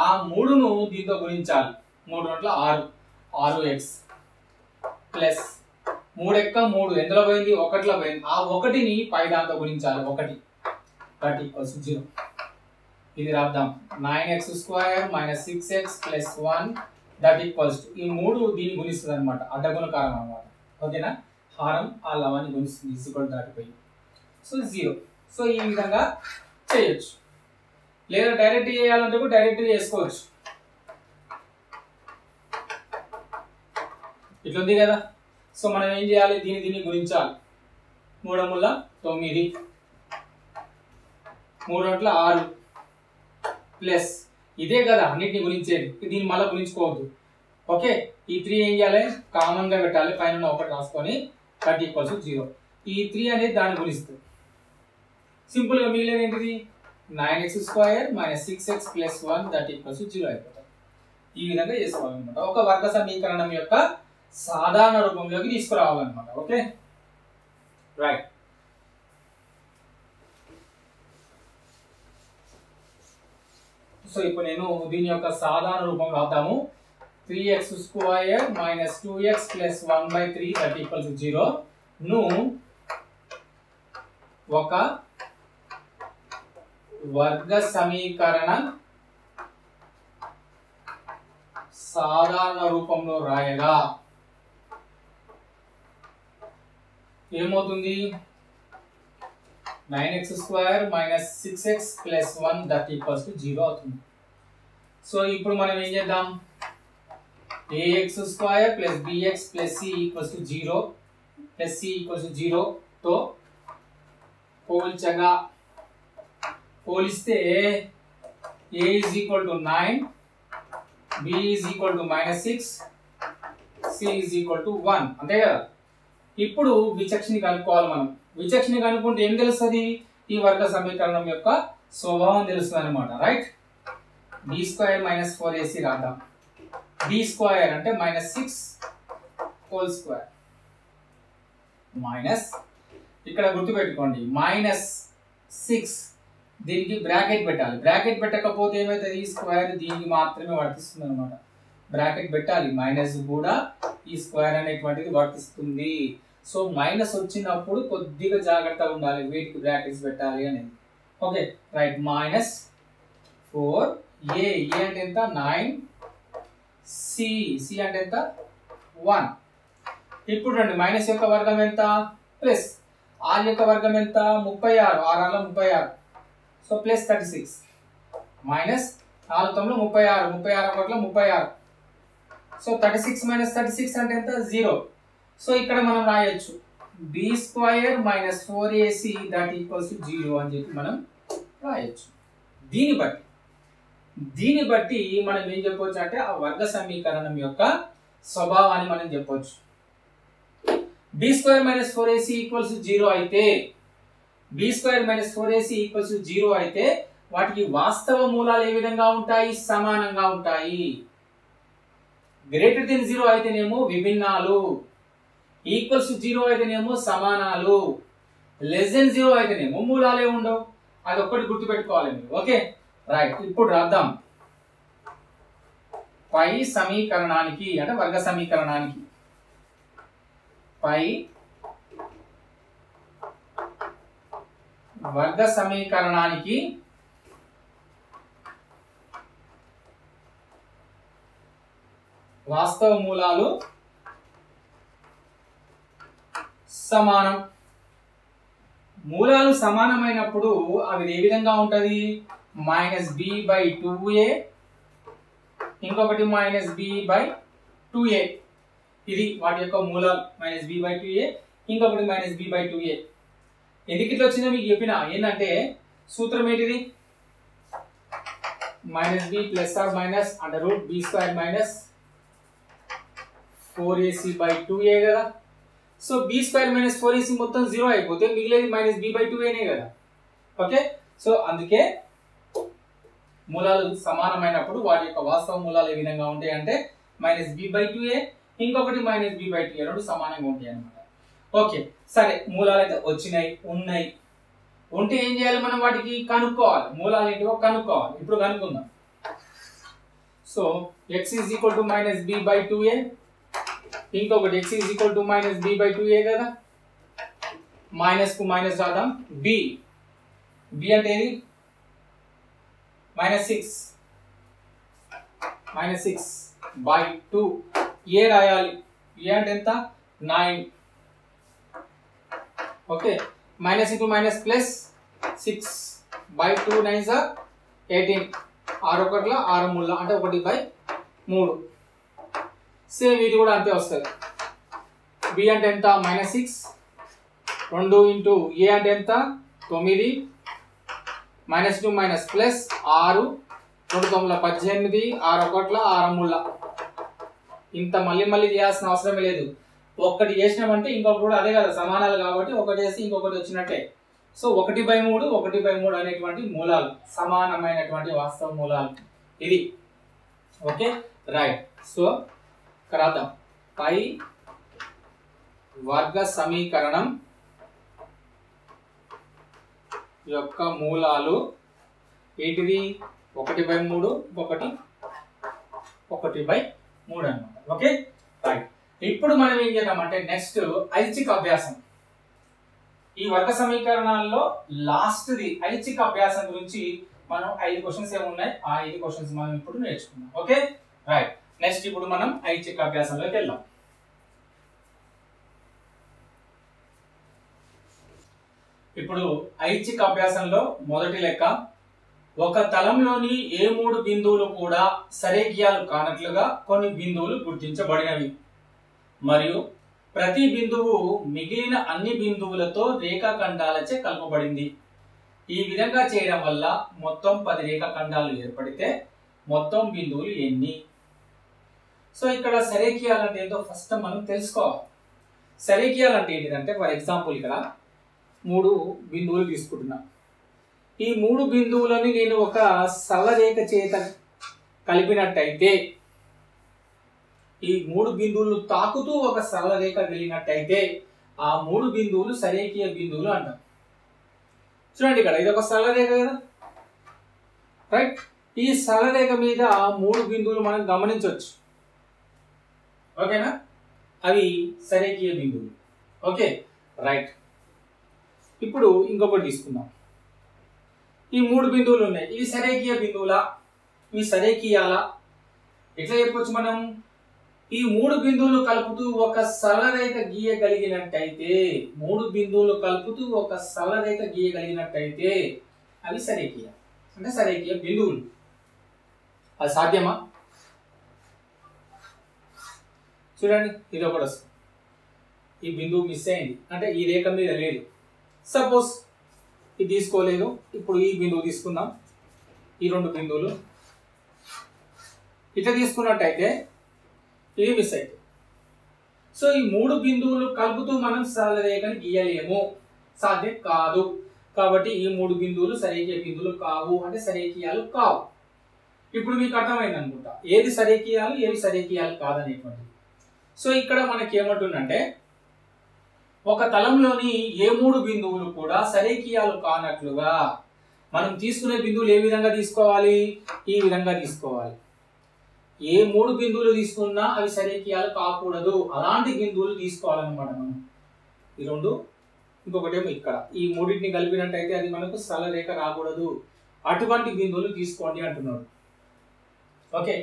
ఆ 3ను దీంతో గుణించాలి. 3 2 6 6x ప్లస్ 3 ఎక్క 3 ఎందులో పోయింది, 1లో పోయింది. ఆ 1ని పై దాంతో గుణించాలి. 1 దట్ ఈక్వల్స్ 0. ఇది రాద్దాం. 9x² minus 6x plus 1 that equals to, ఈ 3 దీన్ని గుణిస్తుంది అనమాట, అడ్డగుణకారం అనమాట. ఓకేనా, హారం ఆ లవాన్ని గుణిస్తుంది ఈక్వల్ దాటిపోయి. సో 0. సో ఈ విధంగా చేయొచ్చు, లేదా డైరెక్ట్ చేయాలంటే కూడా డైరెక్ట్ చేసుకోవచ్చు. ఇట్లుంది కదా. సో మనం ఏం చేయాలి, దీన్ని గుణించాలి. 3 మూల 9 3 2 6 ప్లస్ ఇదే కదా అన్నిటిని గుణించేది, దీన్ని మళ్ళీ గుణించుకోవద్దు. ఓకే, ఈ 3 ఏం చేయాలి, కామన్ గా పెట్టాలి. పైన 1 రాసుకొని దట్ ఈక్వల్స్ 0. ఈ 3 అనేది దాన్ని గుణిస్తుంది. సింపుల్ గా మిగిలినది ఏంటిది, 9x² minus 6x plus 1 that equals 0 అయిపోతుంది. ఈ విధంగా చేసుకోవాలన్నమాట. ఒక వర్గ సమీకరణం యొక్క సాధారణ రూపంలోకి తీసుకురావాలన్నమాట. Okay right. సో ఇప్పుడు నేను దీని యొక్క సాధారణ రూపం రాద్దాము. 3x² minus 2x plus 1/3 that equals 0 ను ఒక వర్గ సమీకరణ సాధారణ రూపంలో రాయగా ఏమవుతుంది, 9x² minus 6x plus 1 that equals to 0 అవుతుంది. సో ఇప్పుడు మనం ఏం చేద్దాం, ax² plus bx plus c equals to 0 plus c equals to 0 తో పోలిస్తే a is equal to 9, b is equal to -6, c is equal to 1 అంతే కదా. ఇప్పుడు విచక్షణ కనుక్కోవాలి మనం. విచక్షణ కనుక్కుంటే ఏం తెలుస్తుంది, ఈ వర్గ సమీకరణం యొక్క స్వభావం తెలుస్తుంది అనమాట. రైట్, b² మైనస్ 4ac రాద్దాం. b² అంటే -6 హోల్ స్క్వేర్ మైనస్, ఇక్కడ గుర్తుపెట్టుకోండి -6 దీనికి బ్రాకెట్ పెట్టాలి. బ్రాకెట్ పెట్టకపోతే ఏమైతుంది, ఈ స్క్వేర్ దీనికి మాత్రమే వర్తిస్తుంది అనమాట. బ్రాకెట్ పెట్టాలి, మైనస్ కూడా ఈ స్క్వేర్ అనేటువంటిది వర్తిస్తుంది. సో మైనస్ వచ్చినప్పుడు కొద్దిగా జాగ్రత్తగా ఉండాలి, వీటికి బ్రాకెట్స్ పెట్టాలి అనేది. ఓకే రైట్, -4 ఏ అంటే ఎంత 9, సి అంటే ఎంత 1. ఇప్పుడు రండి, మైనస్ యొక్క వర్గం ఎంత, ప్లస్ ఆర్ యొక్క వర్గం ఎంత 36, 6 36, so plus 36 minus 4 9 36, 36 1 36, so 36 minus 36 అంటే ఎంత 0. సో ఇక్కడ మనం రాయొచ్చు b² minus 4ac that equals to 0 అని చెప్పి మనం రాయొచ్చు. దీన్ని బట్టి మనం ఏం చెప్పొచ్చు అంటే ఆ వర్గ సమీకరణం యొక్క స్వభావాన్ని మనం చెప్పొచ్చు. b² మైనస్ 4ac ఈక్వల్స్ 0 అయితే, b² మైనస్ 4ac ఈక్వల్స్ 0 అయితే వాటికి వాస్తవ మూలాలు ఏ విధంగా ఉంటాయి, సమానంగా ఉంటాయి. గ్రేటర్ దెన్ 0 అయితేనేమో విభిన్నాలు, ఈక్వల్స్ 0 అయితేనేమో సమానాలు. లెస్ దెన్ 0 అయితేనేమో మూలాలే ఉండవు. అది ఒక్కటి గుర్తుపెట్టుకోవాలి మీరు. Okay right. ఇప్పుడు రాద్దాం. పై సమీకరణానికి అంటే వర్గ సమీకరణానికి పై వర్గ సమీకరణానికి వాస్తవ మూలాలు సమానం. మూలాలు సమానమైనప్పుడు అవి ఏ విధంగా ఉంటది? -b/2a ఇంకొకటి -b/2a. ఇది వాటి యొక్క మూలాలు. -b/2a ఇంకొకటి -b/2a. ఎందుకు ఇట్లా వచ్చిందో మీకు చెప్పిన. ఏంటంటే సూత్రం ఏంటిది? -b ± √b² -4ac/2a కదా. సో b² - 4ac మొత్తం 0 అయిపోతే మిగిలేది -b/2a కదా. ఓకే సో అందుకే మూలాలు సమానమైనప్పుడు వాటి యొక్క వాస్తవ మూలాలు ఏ విధంగా ఉంటాయి అంటే -b/2a ఇంకొకటి -b/2a రెండు సమానంగా ఉంటాయి అన్నమాట. ఓకే సరే, మూలాలు అయితే వచ్చినాయి, ఉన్నాయి. ఉంటే ఏం చేయాలి? మనం వాటికి కనుక్కోవాలి. మూలాలు ఏంటివో కనుక్కోవాలి. ఇప్పుడు కనుక్కుందాం. సో x = -b/2a ఇంకొకటి x = -b/2a కదా. మైనస్ కు మైనస్ రాద్దాం. b అంటే ఏది? -6/2. a రాయాలి. a అంటే ఎంత? 9. Okay minus into minus plus 6/2 9 18. 6 1 6 3 అంటే 1/3. సేమ్ ఇది కూడా అంతే వస్తుంది. b అంటే ఎంత? -6. 2 ఇంటూ a అంటే ఎంత? 9. Minus to minus plus 6. 2 9 18. 6 1 6 3. ఇంత మళ్ళీ చేయాల్సిన అవసరమే లేదు. ఒక్కటి చేసినామంటే ఇంకొకటి కూడా అదే కదా, సమానాలు కాబట్టి ఒకటి చేసి ఇంకొకటి వచ్చినట్టే. సో 1/3 1/3 అనేటువంటి మూలాలు సమానమైనటువంటి వాస్తవ మూలాలు ఇది. Okay right. సో రాద్దాం. పై వర్గ సమీకరణం యొక్క మూలాలు ఏంటిది? 1/3 ఇంకొకటి 1/3 అన్నమాట. Okay right. ఇప్పుడు మనం ఏం చేద్దామంటే నెక్స్ట్ ఐచ్ఛిక అభ్యాసం. ఈ వర్గ సమీకరణాల్లో లాస్ట్ది ఐచ్ఛిక అభ్యాసం గురించి మనం 5 క్వశ్చన్స్ ఏమున్నాయి ఆ 5 క్వశ్చన్స్ మనం ఇప్పుడు నేర్చుకుందాం. Okay right. నెక్స్ట్ ఇప్పుడు మనం ఐచ్ఛిక అభ్యాసంలోకి వెళ్దాం. ఇప్పుడు ఐచ్ఛిక అభ్యాసంలో మొదటి లెక్క, ఒక తలంలోని ఏ 3 బిందువులు కూడా సరేఖీయాలు కానట్లుగా కొన్ని బిందువులు గుర్తించబడినవి మరియు ప్రతి బిందువు మిగిలిన అన్ని బిందువులతో రేఖాఖండాలచే కలపబడింది. ఈ విధంగా చేయడం వల్ల మొత్తం 10 రేఖాఖండాలు ఏర్పడితే మొత్తం బిందువులు ఎన్ని? సో ఇక్కడ సరేఖీయాలు అంటే ఏంటో ఫస్ట్ మనం తెలుసుకోవాలి. సరేఖీయాలు అంటే ఏంటిదంటే ఫర్ ఎగ్జాంపుల్ ఇక్కడ 3 బిందువులు తీసుకుంటున్నా. ఈ 3 బిందువులని నేను ఒక సరళ రేఖ చేత కలిపినట్టయితే, ఈ 3 బిందువులు తాకుతూ ఒక సరళ రేఖ వెళ్ళినట్టయితే ఆ 3 బిందువులు సరేఖీయ బిందువులు అంటాం. చూడండి ఇక్కడ ఇది ఒక సరళ రేఖ కదా, రైట్. ఈ సరళ రేఖ మీద 3 బిందువులు మనం గమనించవచ్చు. ఓకేనా? అవి సరేఖీయ బిందువులు. Okay right. ఇప్పుడు ఇంకొకటి తీసుకుందాం. ఈ 3 బిందువులు ఉన్నాయి. ఇవి సరేఖీయ బిందువులా? ఇవి సరేఖీయాలా? ఎట్లా చెప్పొచ్చు మనం? ఈ 3 బిందువులు కలుపుతూ ఒక సరళ రేఖ గీయగలిగినట్టయితే, 3 బిందువులు కలుపుతూ ఒక సరళ రేఖ గీయగలిగినట్టయితే అవి సరేఖీయ అంటే సరేఖీయ బిందువులు. అది సాధ్యమా? చూడండి ఇది ఒకటి వస్తుంది. ఈ బిందువు మిస్ అయింది అంటే ఈ రేఖ మీద లేదు. సపోజ్ ఇది తీసుకోలేదు. ఇప్పుడు ఈ బిందువు తీసుకుందాం. ఈ 2 బిందువులు ఇట్లా తీసుకున్నట్టయితే ఇది మిస్ అయితే, సో ఈ 3 బిందువులు కలుపుతూ మనం సరళ రేఖని గీయలేము, సాధ్యం కాదు. కాబట్టి ఈ 3 బిందువులు సరేఖీయ బిందువులు కావు అంటే సరేఖీయాలు కావు. ఇప్పుడు మీకు అర్థమైంది అనుకుంటా ఏది సరేఖీయాలు ఏవి సరేఖీయాలు కాదనేటువంటిది. సో ఇక్కడ మనకి ఏమంటుందంటే ఒక తలంలోని ఏ 3 బిందువులు కూడా సరేకియాలు కానట్లుగా మనం తీసుకునే బిందువులు ఏ విధంగా తీసుకోవాలి? ఈ విధంగా తీసుకోవాలి. ఏ 3 బిందువులు తీసుకున్నా అవి సరేకియాలు కాకూడదు. అలాంటి బిందువులు తీసుకోవాలన్నమాట మనం. ఈ రెండు, ఇంకొకటేమో ఇక్కడ. ఈ మూడింటిని కలిపినట్టయితే అది మనకు సరళ రేఖ రాకూడదు. అటువంటి బిందువులు తీసుకోండి అంటున్నాడు. ఓకే,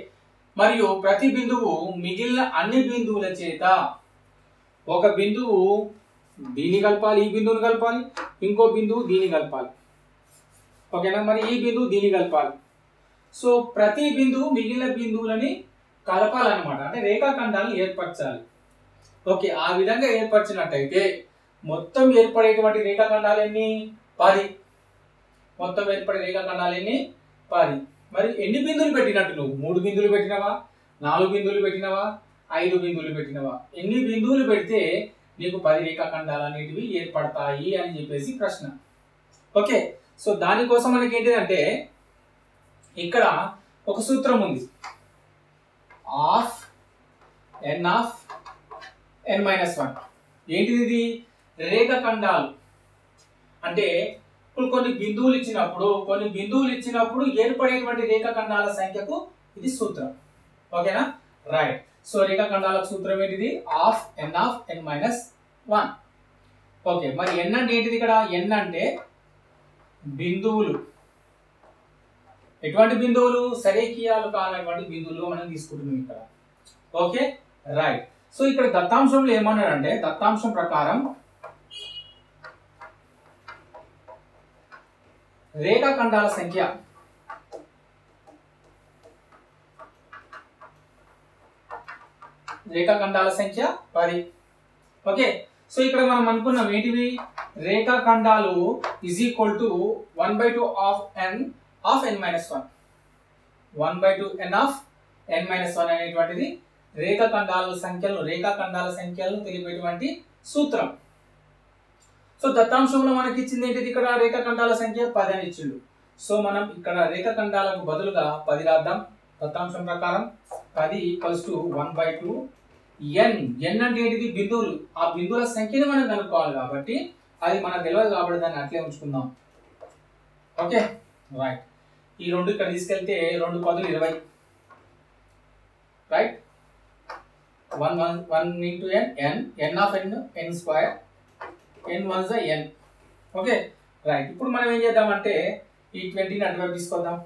మరియు ప్రతి బిందువు మిగిలిన అన్ని బిందువుల చేత ఒక బిందువు దీన్ని కలపాలి, ఈ బిందువుని కలపాలి, ఇంకో బిందువు దీన్ని కలపాలి. ఓకేనా? మరి ఈ బిందువు దీన్ని కలపాలి. సో ప్రతి బిందువు మిగిలిన బిందువులని కలపాలన్నమాట. అంటే రేఖాఖండాలను ఏర్పరచాలి. ఓకే, ఆ విధంగా ఏర్పరిచినట్టయితే మొత్తం ఏర్పడేటువంటి రేఖాఖండాలు ఎన్ని? 10. మొత్తం ఏర్పడే రేఖాఖండాలు ఎన్ని? 10. మరి ఎన్ని బిందువులు పెట్టినట్టు నువ్వు? 3 బిందువులు పెట్టినవా, 4 బిందువులు పెట్టినవా, 5 బిందువులు పెట్టినవా? ఎన్ని బిందువులు పెడితే నీకు 10 రేఖాఖండాలు అనేటివి ఏర్పడతాయి అని చెప్పేసి ప్రశ్న. ఓకే, సో దానికోసం మనకి ఏంటిదంటే ఇక్కడ ఒక సూత్రం ఉంది. Of n of n-1. ఏంటిది ఇది? రేఖాఖండాలు అంటే కొన్ని బిందువులు ఇచ్చినప్పుడు ఏర్పడేటువంటి రేఖాఖండాల సంఖ్యకు ఇది సూత్రం. ఓకేనా? రైట్. సో రేఖాఖండాల సూత్రం ఏంటిది? Of n of n-1. Okay, మరి n అంటే ఏంటిది? ఇక్కడ n అంటే బిందువులు. ఎటువంటి బిందువులు? సరేకియాలు కానటువంటి బిందువులు మనం తీసుకుంటున్నాం ఇక్కడ. Okay, right. సో ఇక్కడ దత్తాంశంలో ఏమన్నాడంటే, దత్తాంశం ప్రకారం రేఖాఖండాల సంఖ్య రేఖాఖండాల సంఖ్య 10. ఓకే, సో ఇక్కడ మనం అనుకున్నాం ఏంటివి? రేఖాఖండాలు is equal to 1/2 of n of n-1. 1/2 n of n-1 అనేటువంటిది రేఖాఖండాల సంఖ్యలను తెలిపేటువంటి సూత్రం. సో దత్తాంశంలో మనకి ఇచ్చింది ఏంటిది? ఇక్కడ రేఖాఖండాల సంఖ్య 10 అని ఇచ్చిండు. సో మనం ఇక్కడ రేఖాఖండాలకు బదులుగా 10 రాద్దాం. దత్తాంశం ప్రకారం 10 = 1/2 n. n అంటే ఏంటిది? బిందువులు. ఆ బిందువుల సంఖ్యని మనం కనుక్కోవాలి కాబట్టి అది మనకు తెలియదు కాబట్టి దాన్ని అట్లే ఉంచుకుందాం. Okay, right. ఈ రెండు ఇక్కడ తీసుకెళ్తే 2 10 20. Right. 1 into n, n of n, n square, n ones n. Okay, right. ఇప్పుడు మనం ఏం చేద్దామంటే ఈ 20ని అటువైపు తీసుకొద్దాం.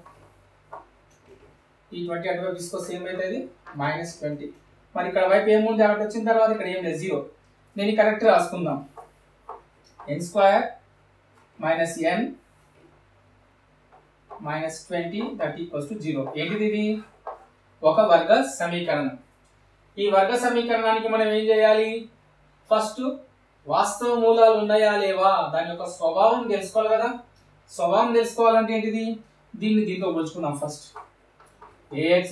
ఈ 20 అటువైపు తీసుకొస్తే ఏమైతుంది? -20. మరి ఇక్కడ వైపు ఏముంది? అక్కడ వచ్చిన తర్వాత ఇక్కడ ఏం లేదు, 0. నేను correct రాసుకుందాం. n square minus n minus 20 that equals to 0. ఏంటిది ఇది? ఒక వర్గ సమీకరణం. ఈ వర్గ సమీకరణానికి మనం ఏం చేయాలి? ఫస్ట్ వాస్తవ మూలాలు ఉన్నాయా లేవా దాని యొక్క స్వభావం తెలుసుకోవాలి కదా. స్వభావం తెలుసుకోవాలంటే ఏంటిది? దీంతో పోల్చుకుందాం. ఫస్ట్ ax²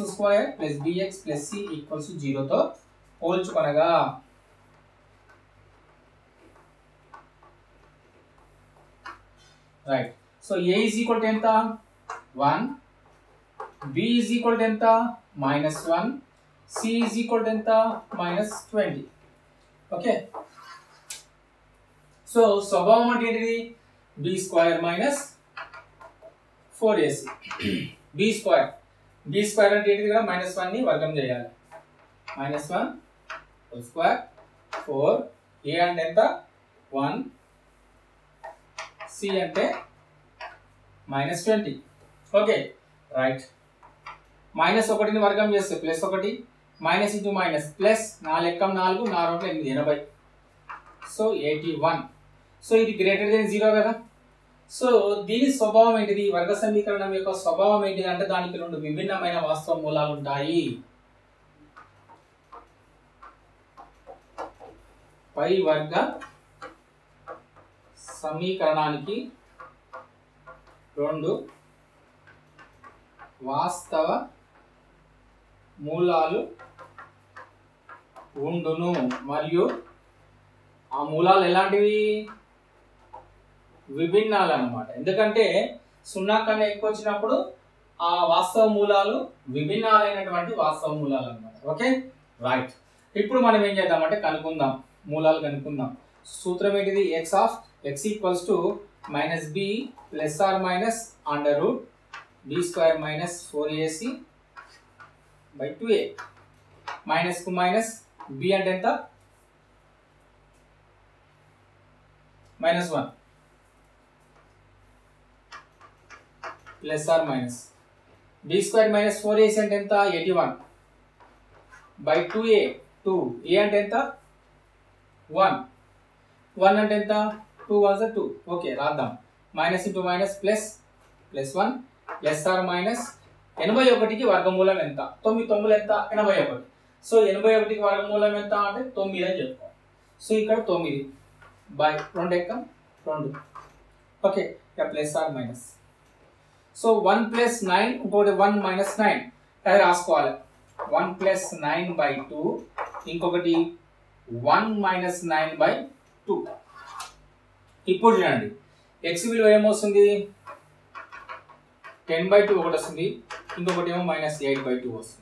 + bx + c = 0తో పోల్చుకొనగా రైట్. సో a = ఎంత? 1, b = ఎంత? -1, c = ఎంత? -20. ఓకే, సో స్వభావం అంటే ఏంటిది? b² - 4ac. b² అంటే ఏంటిది? కదా -1 ని వర్గం చేయాలి. -1 2 4. a అంటే ఎంత? 1, c అంటే -20. Okay, right. -1ని వర్గం చేస్తే +1, minus into minus plus 4 ఎక్కం 4 4 8 80. So 81. So ఇది గ్రేటర్ దెన్ 0 కదా. సో దీని స్వభావం ఏంటిది? వర్గ సమీకరణం యొక్క స్వభావం ఏంటిది అంటే దానికి 2 విభిన్నమైన వాస్తవ మూలాలు ఉంటాయి. పై వర్గ సమీకరణానికి 2 వాస్తవ మూలాలు ఉండును మరియు ఆ మూలాలు ఎలాంటివి? విభిన్నాలు అన్నమాట. ఎందుకంటే 0 కన్నా ఎక్కువ వచ్చినప్పుడు ఆ వాస్తవ మూలాలు విభిన్నాలైనటువంటి వాస్తవ మూలాలు అన్నమాట. Okay, right. ఇప్పుడు మనం ఏం చేద్దామంటే కనుక్కుందాం, మూలాలు కనుక్కుందాం. సూత్రం ఏంటిది? X of X equals to minus B plus or minus under root B square minus 4ac by 2a. Minus కు మైనస్, బి అంటే ఎంత? -1 plus or minus B square minus 4ac అంటే ఎంత? 81 బై 2a. 2a అంటే ఎంత? 1. 1 అంటే ఎంత? 2 1 2. Okay, రాద్దాం. Minus into minus plus, plus 1 plus or minus 81కి వర్గమూలం ఎంత? 9 9 ఎంత? 81. సో 81కి వర్గమూలం ఎంత అంటే 9 అని చెప్పుకోవాలి. సో ఇక్కడ 9 బై 2 ఎక్కం 2. ఓకే, ఇక్కడ plus or minus. So 1 plus 9, ఇంకొకటి 1 మైనస్ 9 అది రాసుకోవాలి. 1 ప్లస్ 9 బై 2, ఇంకొకటి 1 మైనస్ 9 బై 2. ఇప్పుడు చూడండి, ఎక్స్ విలువ ఏమొస్తుంది? 10/2 ఒకటి వస్తుంది, ఇంకొకటి ఏమో -8/2 వస్తుంది.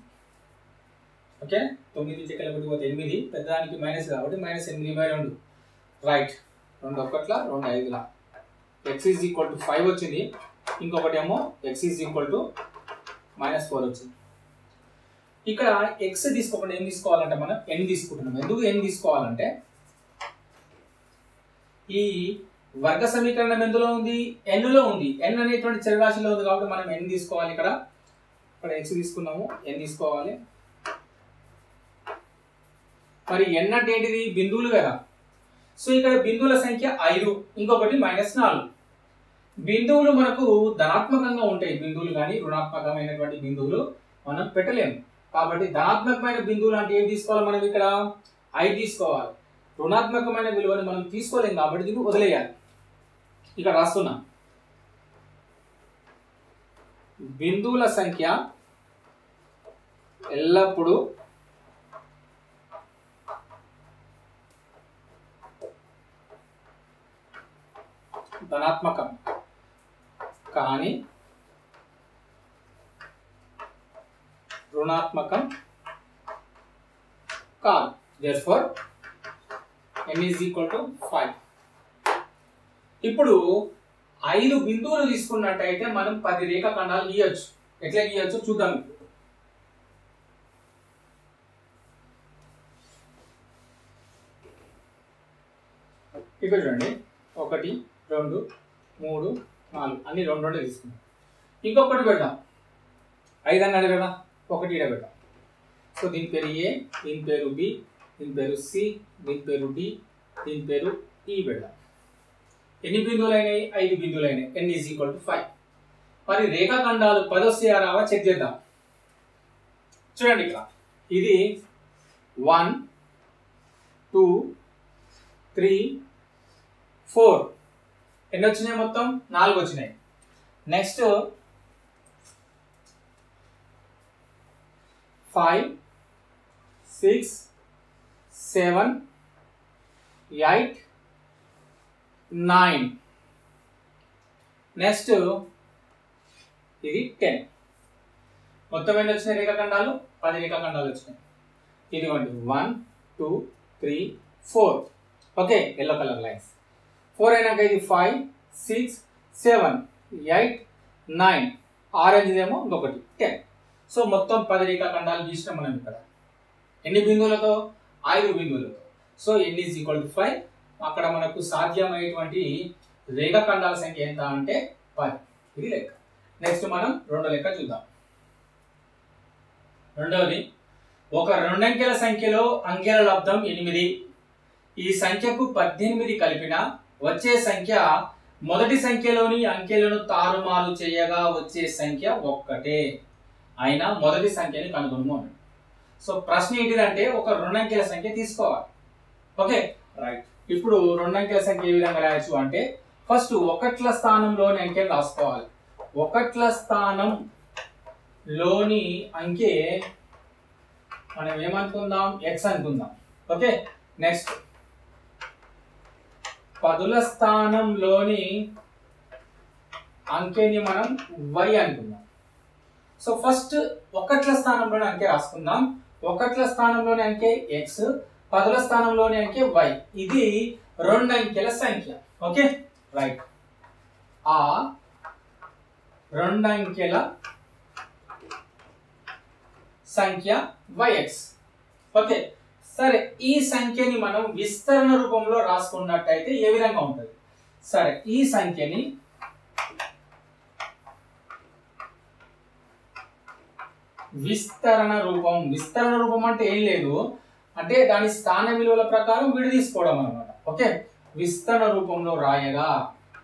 ఓకే, 9 నుంచి 1 పోతే 8, పెద్దదానికి మైనస్ కాబట్టి -8/2. Right, 2 1ల 2 5ల x is equal to 5 వచ్చింది, ఇంకొకటి ఏమో x ఈజ్ ఈక్వల్ టు -4 వచ్చింది. ఇక్కడ x తీసుకోకుండా ఏం తీసుకోవాలంటే మనం n తీసుకుంటున్నాం. ఎందుకు n తీసుకోవాలంటే ఈ వర్గ సమీకరణం ఎందులో ఉంది? n లో ఉంది. n అనేటువంటి చరరాశిలో ఉంది కాబట్టి మనం n తీసుకోవాలి. ఇక్కడ x తీసుకున్నాము, n తీసుకోవాలి. మరి n అంటే ఏంటిది? బిందువులు కదా. సో ఇక్కడ బిందువుల సంఖ్య 5, ఇంకొకటి -4. బిందువులు మనకు ధనాత్మకంగా ఉంటాయి బిందువులు, కానీ రుణాత్మకమైనటువంటి బిందువులు మనం పెట్టలేము. కాబట్టి ధనాత్మకమైన బిందువులు అంటే ఏం తీసుకోవాలి? మనం ఇక్కడ 5 తీసుకోవాలి. రుణాత్మకమైన విలువని మనం తీసుకోలేము కాబట్టి దీన్ని వదిలేయాలి. ఇక్కడ రాస్తున్నా, బిందువుల సంఖ్య ఎల్లప్పుడూ ధనాత్మకం కానీ రుణాత్మకం కాదు. therefore n is equal to 5. ఇప్పుడు 5 బిందువులు తీసుకున్నట్టయితే మనం 10 రేఖాఖండాలు గీయొచ్చు. ఎట్లా గీయొచ్చు చూద్దాం. ఇక్కడ చూడండి, 1 2 3 4 అన్ని 2 2 తీసుకున్నాం. ఇంకొకటి పెడదాం, 5 అన్నాడు కదా, 1 ఈడ పెడదాం. సో దీని పేరు ఏ, దీని పేరు బి, దీని పేరు సి, దీని పేరు డి, దీని పేరు ఈ పెడదాం. ఎన్ని బిందువులు అయినాయి? 5 బిందువులు అయినాయి. n is equal to 5. మరి రేఖాఖండాలు 10 వస్తాయా రావా చెక్ చేద్దాం. చూడండి, ఇక్కడ ఇది 1 2 3 4 ఎన్ని వచ్చినాయి? మొత్తం 4 వచ్చినాయి. నెక్స్ట్ 5 6 7 8 9. నెక్స్ట్ ఇది 10. మొత్తం ఎన్ని వచ్చినాయి రేఖాఖండాలు? 10 రేఖాఖండాలు వచ్చినాయి. ఇదిగోండి 1 2 3 4. Okay, yellow colour lines. 4 అయినాక ఇది 5 6 7 8 9. ఆరెంజ్ ఏమో ఇంకొకటి 10. సో మొత్తం 10 రేఖాఖండాలు గీసినాం మనం ఇక్కడ. ఎన్ని బిందువులతో? 5 బిందువులతో. So n is equal to 5. అక్కడ మనకు సాధ్యమైనటువంటి రేఖాఖండాల సంఖ్య ఎంత అంటే 10. ఇది లెక్క. నెక్స్ట్ మనం రెండో లెక్క చూద్దాం. రెండవది, ఒక రెండంకెల సంఖ్యలో అంకెల లబ్ధం 8. ఈ సంఖ్యకు 18 కలిపిన వచ్చే సంఖ్య మొదటి సంఖ్యలోని అంకెలను తారుమారు చేయగా వచ్చే సంఖ్య 1 అయినా మొదటి సంఖ్యని కనుగొనము. సో ప్రశ్న ఏంటిదంటే ఒక రెండంకెల సంఖ్య తీసుకోవాలి. Okay, right. ఇప్పుడు రెండంకెల సంఖ్య ఏ విధంగా రాయొచ్చు అంటే ఫస్ట్ 1ల స్థానంలోని అంకెలు రాసుకోవాలి. 1ల స్థానంలోని అంకె మనం ఏమనుకుందాం? x అనుకుందాం. ఓకే, నెక్స్ట్ 10ల స్థానంలోని అంకెని మనం y అనుకుందాం. సో ఫస్ట్ 1ల స్థానంలోని అంకె రాసుకుందాం. 1ల స్థానంలోని అంకె x, 10ల స్థానంలోని అంకె y. ఇది రెండు అంకెల సంఖ్య. Okay right. ఆ రెండు అంకెల సంఖ్య yx. ఓకే సరే, ఈ సంఖ్యని మనం విస్తరణ రూపంలో రాసుకున్నట్టయితే ఏ విధంగా ఉంటుంది? సరే, ఈ సంఖ్యని విస్తరణ రూపం అంటే ఏం లేదు, అంటే దాని స్థాన విలువల ప్రకారం విడి తీసుకోవడం అన్నమాట. ఓకే, విస్తరణ రూపంలో రాయగా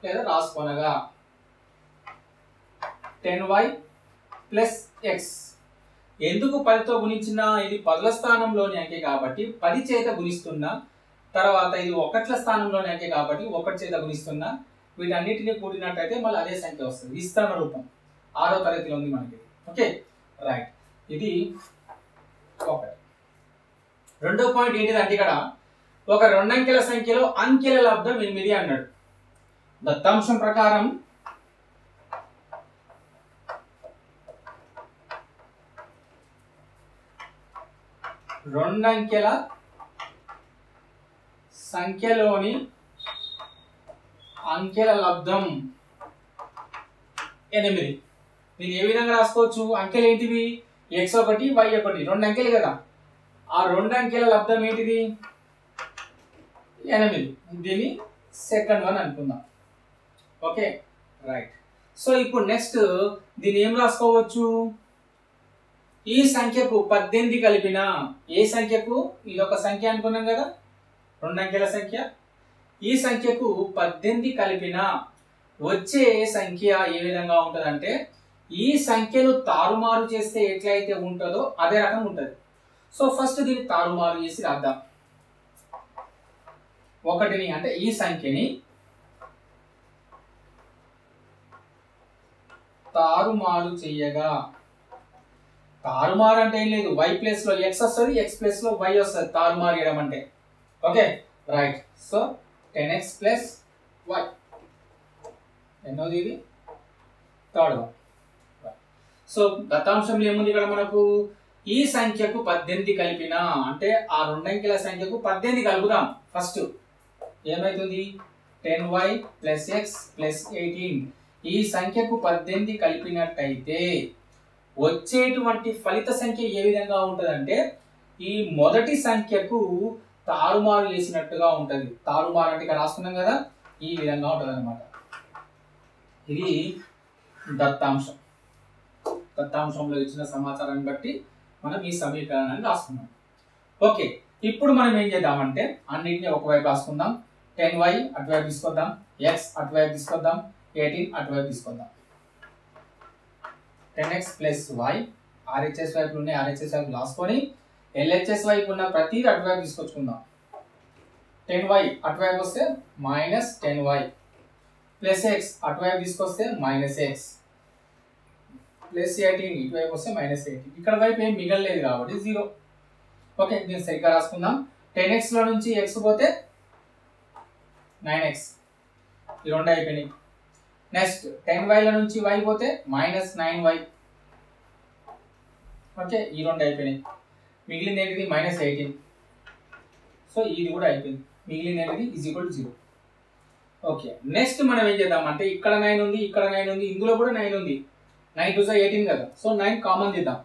లేదా రాసుకొనగా 10y ప్లస్ ఎక్స్. ఎందుకు 10తో గుణించిన? ఇది పదుల స్థానంలోని అంకె కాబట్టి 10 చేత గుణిస్తున్నా, తర్వాత ఇది ఒకట్ల స్థానంలోని అంకె కాబట్టి 1 చేత గుణిస్తున్నా, వీటన్నిటిని కూడినట్టయితే మళ్ళీ అదే సంఖ్య వస్తుంది. విస్తరణ రూపం 6వ తరగతిలో ఉంది మనకి. Okay right. ఇది ఒకటి. రెండో పాయింట్ ఏంటిదంటే ఇక్కడ ఒక రెండు అంకెల సంఖ్యలో అంకెల లబ్ధం 8 అన్నాడు. దత్తాంశం ప్రకారం రెండు అంకెల సంఖ్యలోని అంకెల లబ్ధం 8. నేను ఏ విధంగా రాసుకోవచ్చు? అంకెలు ఏంటివి? x1 y1, రెండు అంకెలు కదా. ఆ రెండు అంకెల లబ్ధం ఏంటిది? 8. దీన్ని సెకండ్ వన్ అనుకుందాం. Okay right. సో ఇప్పుడు నెక్స్ట్ దీన్ని ఏం రాసుకోవచ్చు? ఈ సంఖ్యకు 18 కలిపిన, ఏ సంఖ్యకు? ఇది ఒక సంఖ్య అనుకున్నాం కదా, రెండు అంకెల సంఖ్య. ఈ సంఖ్యకు 18 కలిపిన వచ్చే సంఖ్య ఏ విధంగా ఉంటుందంటే, ఈ సంఖ్యను తారుమారు చేస్తే ఎట్లయితే ఉంటుందో అదే రకం ఉంటుంది. సో ఫస్ట్ దీన్ని తారుమారు చేసి రాద్దాం. ఒకటిని అంటే ఈ సంఖ్యని తారుమారు చెయ్యగా, తారుమారు అంటే ఏం లేదు, y ప్లేస్ లో x వస్తుంది, x ప్లేస్ లో y వస్తుంది తారుమారు చేయడం అంటే. Okay right. So 10x plus y. ఎన్నోది ఇది? Third one. సో దత్తాంశంలో ఏముంది ఇక్కడ మనకు? ఈ సంఖ్యకు 18 కలిపిన, అంటే ఆ రెండంకెల సంఖ్యకు 18 కలుపుదాం. ఫస్ట్ ఏమైతుంది? 10y plus X plus 18. ఈ సంఖ్యకు 18 కలిపినట్టయితే వచ్చేటువంటి ఫలిత సంఖ్య ఏ విధంగా ఉంటుందంటే, ఈ మొదటి సంఖ్యకు తారుమారు చేసినట్టుగా ఉంటుంది. తారుమారు అంటే ఇక్కడ రాసుకున్నాం కదా, ఈ విధంగా ఉంటుంది అనమాట. ఇది దత్తాంశం. దత్తాంశంలో ఇచ్చిన సమాచారాన్ని బట్టి మనం ఈ సమీకరణాన్ని రాసుకున్నాం. ఓకే, ఇప్పుడు మనం ఏం చేద్దామంటే అన్నింటినీ ఒకవైపు రాసుకుందాం. 10y అటువైపు తీసుకొద్దాం, x అటువైపు తీసుకొద్దాం, 18 అటువైపు తీసుకొద్దాం. 10x ప్లస్ y, RHS వైపు ఉన్నాయి, RHS వైపు రాసుకొని LHS వైపు ఉన్న ప్రతిదీ అటువైపు తీసుకొచ్చుకుందాం. 10y అటువైపు వస్తే మైనస్ 10y ప్లస్ x అటువైపు తీసుకొస్తే మైనస్ x ప్లస్ 18 ఇటువైపు వస్తే మైనస్ 18. ఇక్కడ వైపు ఏం మిగలలేదు కాబట్టి 0. ఓకే, దీన్ని సరిగ్గా రాసుకుందాం. 10x లో నుంచి x పోతే 9x, ఈ రెండు అయిపోయినాయి. నెక్స్ట్ 10y లో నుంచి y పోతే మైనస్ 9y. ఓకే, ఈ రెండు అయిపోయినాయి. మిగిలింది ఏంటిది? మైనస్ 18. సో ఇది కూడా అయిపోయింది. మిగిలింది ఏంటిది? Is equal to 0. Okay, next మనం ఏం చేద్దాం అంటే, ఇక్కడ 9 ఉంది, ఇక్కడ 9 ఉంది, ఇందులో కూడా 9 ఉంది. 9 2 18 కదా. సో 9 కామన్ చేద్దాం.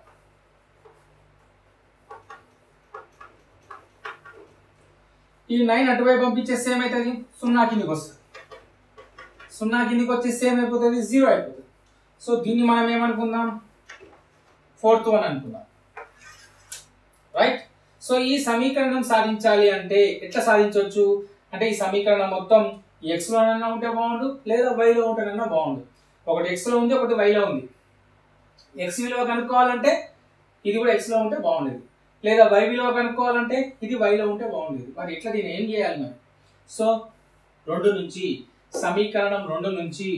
ఈ 9 అటువైపు పంపించేస్తే ఏమవుతుంది? 0 కిందికి వస్తుంది. 0 కిందికి వచ్చేస్తే ఏమైపోతుంది? 0 అయిపోతుంది. సో దీన్ని మనం ఏమనుకుందాం? ఫోర్త్ వన్ అనుకుందాం. రైట్. సో ఈ సమీకరణం సాధించాలి అంటే ఎట్లా సాధించవచ్చు అంటే, ఈ సమీకరణం మొత్తం x లోనన్నా ఉంటే బాగుండు, లేదా y లో ఉంటేనన్నా బాగుండు. ఒకటి x లో ఉంది, ఒకటి y లో ఉంది. x విలువ కనుక్కోవాలంటే ఇది కూడా x లో ఉంటే బాగుండేది, లేదా y విలువ కనుక్కోవాలంటే ఇది y లో ఉంటే బాగుండేది. మరి ఎట్లా దీన్ని ఏం చేయాలి మరి? సో 2 నుంచి సమీకరణం 2 నుంచి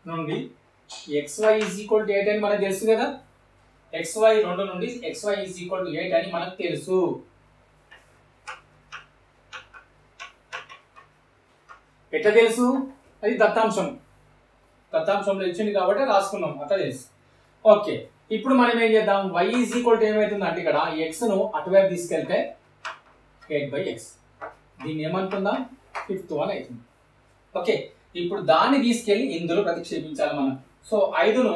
నుండి xy ఈజ్ ఈక్వల్ టు 8 అని మనకు తెలుసు కదా. xy 2 నుండి xy ఈజ్ ఈక్వల్ టు 8 అని మనకు తెలుసు. ఎట్లా తెలుసు? అది దత్తాంశం. దత్తాంశంలో ఇచ్చింది కాబట్టి రాసుకున్నాం, అట్లా తెలుసు. ఓకే, ఇప్పుడు మనం ఏం చేద్దాం, y ఈజ్ ఈక్వల్ టు ఏమవుతుంది అంటే ఇక్కడ x ను అటువైపు తీసుకెళ్తే 8/x, దీన్ని ఏమనుకుందాం 5th వన్ అవుతుంది. ఓకే, ఇప్పుడు దాన్ని తీసుకెళ్లి ఇందులో ప్రతిక్షేపించాలి మనం. సో 5ను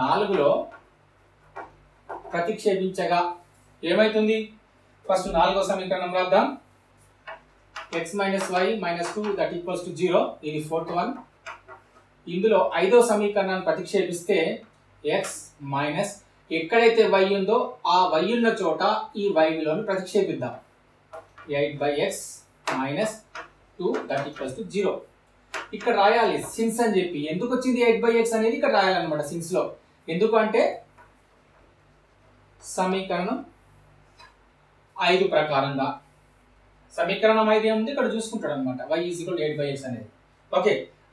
4లో ప్రతిక్షేపించగా ఏమైతుంది, ఫస్ట్ 4వ సమీకరణం రాద్దాం. x minus y minus 2 that equals to 0, ఇది 4th వన్. ఇందులో 5వ సమీకరణాన్ని ప్రతిక్షేపిస్తే x మైనస్ ఎక్కడైతే y ఉందో ఆ y ఉన్న చోట ఈ y విలువను ప్రతిక్షేపిద్దాం. 8/x minus 2 that equals to 0. ఇక్కడ రాయాలి సిన్స్ అని చెప్పి. ఎందుకు వచ్చింది 8/x అనేది ఇక్కడ రాయాలన్నమాట సిన్స్ లో. ఎందుకు అంటే సమీకరణం 5 ప్రకారంగా, సమీకరణం 5 ఏముంది ఇక్కడ చూసుకుంటాడు అనమాట, y ఈజ్ ఈక్వల్ 8/x అనేది. Okay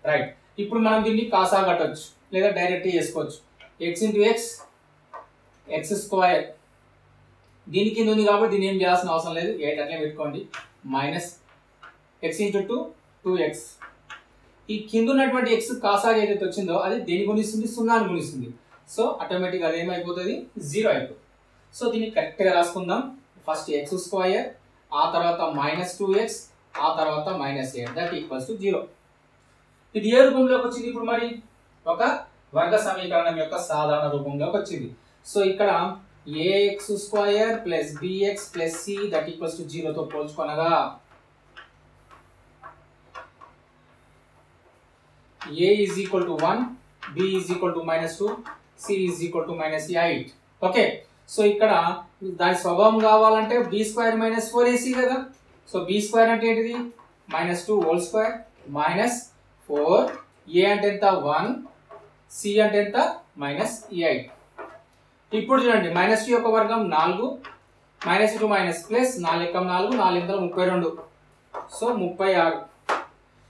right. ఇప్పుడు మనం దీన్ని కాసా కట్టొచ్చు లేదా డైరెక్ట్ చేసుకోవచ్చు. x into X X square, దీని కింద ఉంది కాబట్టి దీన్ని ఏం చేయాల్సిన అవసరం లేదు, 8 అట్లే పెట్టుకోండి. Minus x into 2 2x. ఈ కింద ఉన్నటువంటి x కాసా ఏదైతే వచ్చిందో అది దేని గుణిస్తుంది, 0ని గుణిస్తుంది. సో ఆటోమేటిక్గా అది ఏమైపోతుంది, 0 అయిపోతుంది. సో దీన్ని కరెక్ట్గా రాసుకుందాం. ఫస్ట్ ఎక్స్ స్క్వేర్, ఆ తర్వాత మైనస్ 2x, ఆ తర్వాత మైనస్ 8 దట్ ఈక్వల్స్ టు 0. ఇది ఏ రూపంలోకి వచ్చింది ఇప్పుడు మరి, ఒక వర్గ సమీకరణం యొక్క సాధారణ రూపంలోకి వచ్చింది. సో ఇక్కడ ax square plus bx plus c that equals to 0తో పోల్చుకొనగా a is equal to 1, b is equal to minus 2, c is equal to minus 8. Okay, so ఇక్కడ దాని స్వభావం కావాలంటే b స్క్వేర్ మైనస్ 4ac కదా. సో b స్క్వేర్ అంటే ఏంటిది, minus 2 whole square minus 4, a అంటే ఎంత 1, c అంటే ఎంత మైనస్ 8. ఇప్పుడు చూడండి మైనస్ 2 యొక్క వర్గం 4, minus 2 minus plus 4 ఎక్కం 4, 4 32, so 36.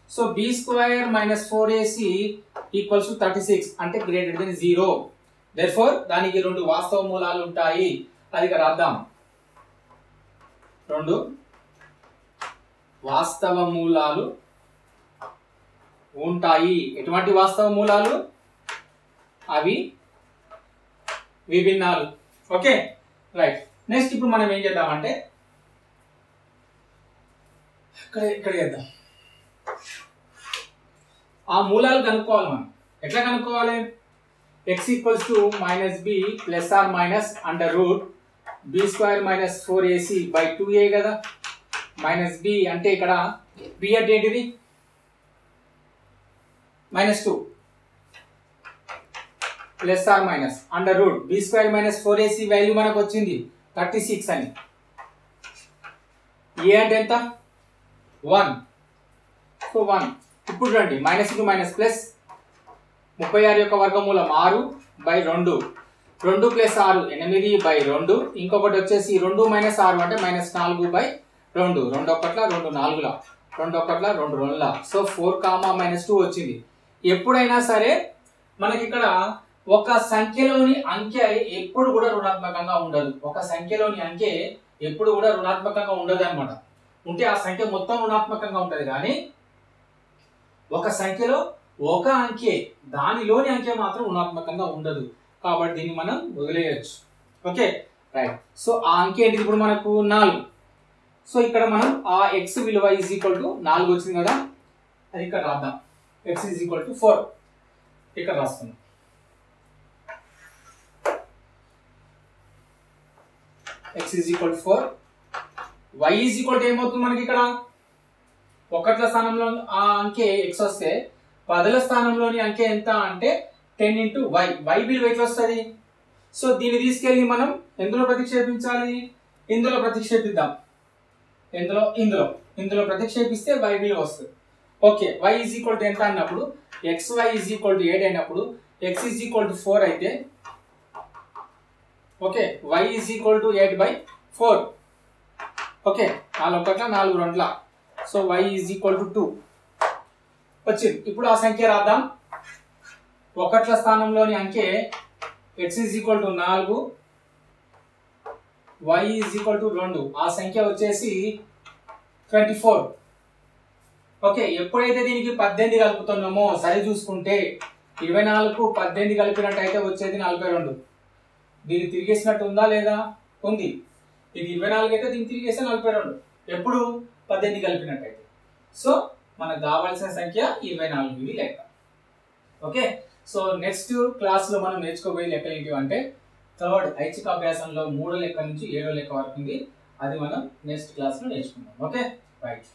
So b square minus 4ac equals to 36 అంటే గ్రేటర్ దెన్ 0. దేర్ఫోర్ దానికి 2 వాస్తవ మూలాలు ఉంటాయి. అది ఇక్కడ రాద్దాం. 2 వాస్తవ మూలాలు ఉంటాయి. ఎటువంటి వాస్తవ మూలాలు, అవి విభిన్నాలు. Okay right. నెక్స్ట్ ఇప్పుడు మనం ఏం చేద్దామంటే ఇక్కడ చేద్దాం, ఆ మూలాలు కనుక్కోవాలి మనం. ఎట్లా కనుక్కోవాలి, x equals to minus b plus or minus under root b square minus 4ac by 2a కదా. మైనస్ b అంటే ఇక్కడ b అంటే ఏంటిది, minus 2 plus or minus under root b square minus 4ac value మనకు వచ్చింది 36 అని. a అంటే ఎంత 1, సో 1. ఇప్పుడు చూడండి మైనస్ ఇంటూ మైనస్ ప్లస్ 36 యొక్క వర్గమూలం 6 బై 2, 2 ప్లస్ 6 8 బై 2, ఇంకొకటి వచ్చేసి 2 మైనస్ 6 అంటే మైనస్ 4 బై 2, 2 ఒకట్ల 2 4ల 2 ఒకట్ల 2 2ల, సో 4 మైనస్ 2 వచ్చింది. ఎప్పుడైనా సరే మనకి ఇక్కడ ఒక సంఖ్యలోని అంకె ఎప్పుడు కూడా రుణాత్మకంగా ఉండదు. ఒక సంఖ్యలోని అంకె ఎప్పుడు కూడా రుణాత్మకంగా ఉండదు అనమాట. ఉంటే ఆ సంఖ్య మొత్తం రుణాత్మకంగా ఉంటుంది, కానీ ఒక సంఖ్యలో ఒక అంకె దానిలోని అంకె మాత్రం రుణాత్మకంగా ఉండదు. కాబట్టి దీన్ని మనం వదిలేయచ్చు. Okay right. సో ఆ అంకె ఏంటిది ఇప్పుడు మనకు 4. సో ఇక్కడ మనం ఆ x విలువ ఈజ్ ఈక్వల్ టు 4 వచ్చింది కదా, అది ఇక్కడ రాద్దాం. x ఈజ్ ఈక్వల్ టు 4 ఇక్కడ రాస్తున్నాం. x is equal to 4, y is equal to ఏమవుతుంది మనకి ఇక్కడ, ఒకట్ల స్థానంలో ఆ అంకె x వస్తే 10ల స్థానంలోని అంకె ఎంత అంటే 10 ఇంటూ y. y విలువ ఎట్లా వస్తుంది, సో దీన్ని తీసుకెళ్ళి మనం ఎందులో ప్రతిక్షేపించాలి, ఇందులో ప్రతిక్షేపిద్దాం. ఇందులో ప్రతిక్షేపిస్తే y విలువ వస్తుంది. Okay, y is equal to ఎంత అన్నప్పుడు xy ఈజ్ ఈక్వల్ టు 8 అయినప్పుడు x ఈజ్ ఈక్వల్ టు 4 అయితే okay y is equal to 8/4. Okay 4 ఒకట్ల 4 రెండ్ల, so y is equal to 2 వచ్చింది. ఇప్పుడు ఆ సంఖ్య రాద్దాం. ఒకట్ల స్థానంలోని అంకె x is equal to 4, y is equal to 2, ఆ సంఖ్య వచ్చేసి 24. ఓకే, ఎప్పుడైతే దీనికి 18 కలుపుతున్నామో సరి చూసుకుంటే 24కు 18 కలిపినట్టయితే వచ్చేది 42. దీన్ని తిరిగేసినట్టు ఉందా లేదా? ఉంది. ఇది 24 అయితే దీన్ని తిరిగేస్తే 42. ఎప్పుడు 18 కలిపినట్టయితే. సో మనకు కావాల్సిన సంఖ్య 24 ఇది లెక్క. ఓకే, సో నెక్స్ట్ క్లాస్ లో మనం నేర్చుకోబోయే లెక్కలు ఏంటి అంటే థర్డ్ ఐచ్ఛిక అభ్యాసంలో 3వ లెక్క నుంచి 7వ లెక్క వరకు ఉంది. అది మనం నెక్స్ట్ క్లాస్ లో నేర్చుకుందాం. Okay, right.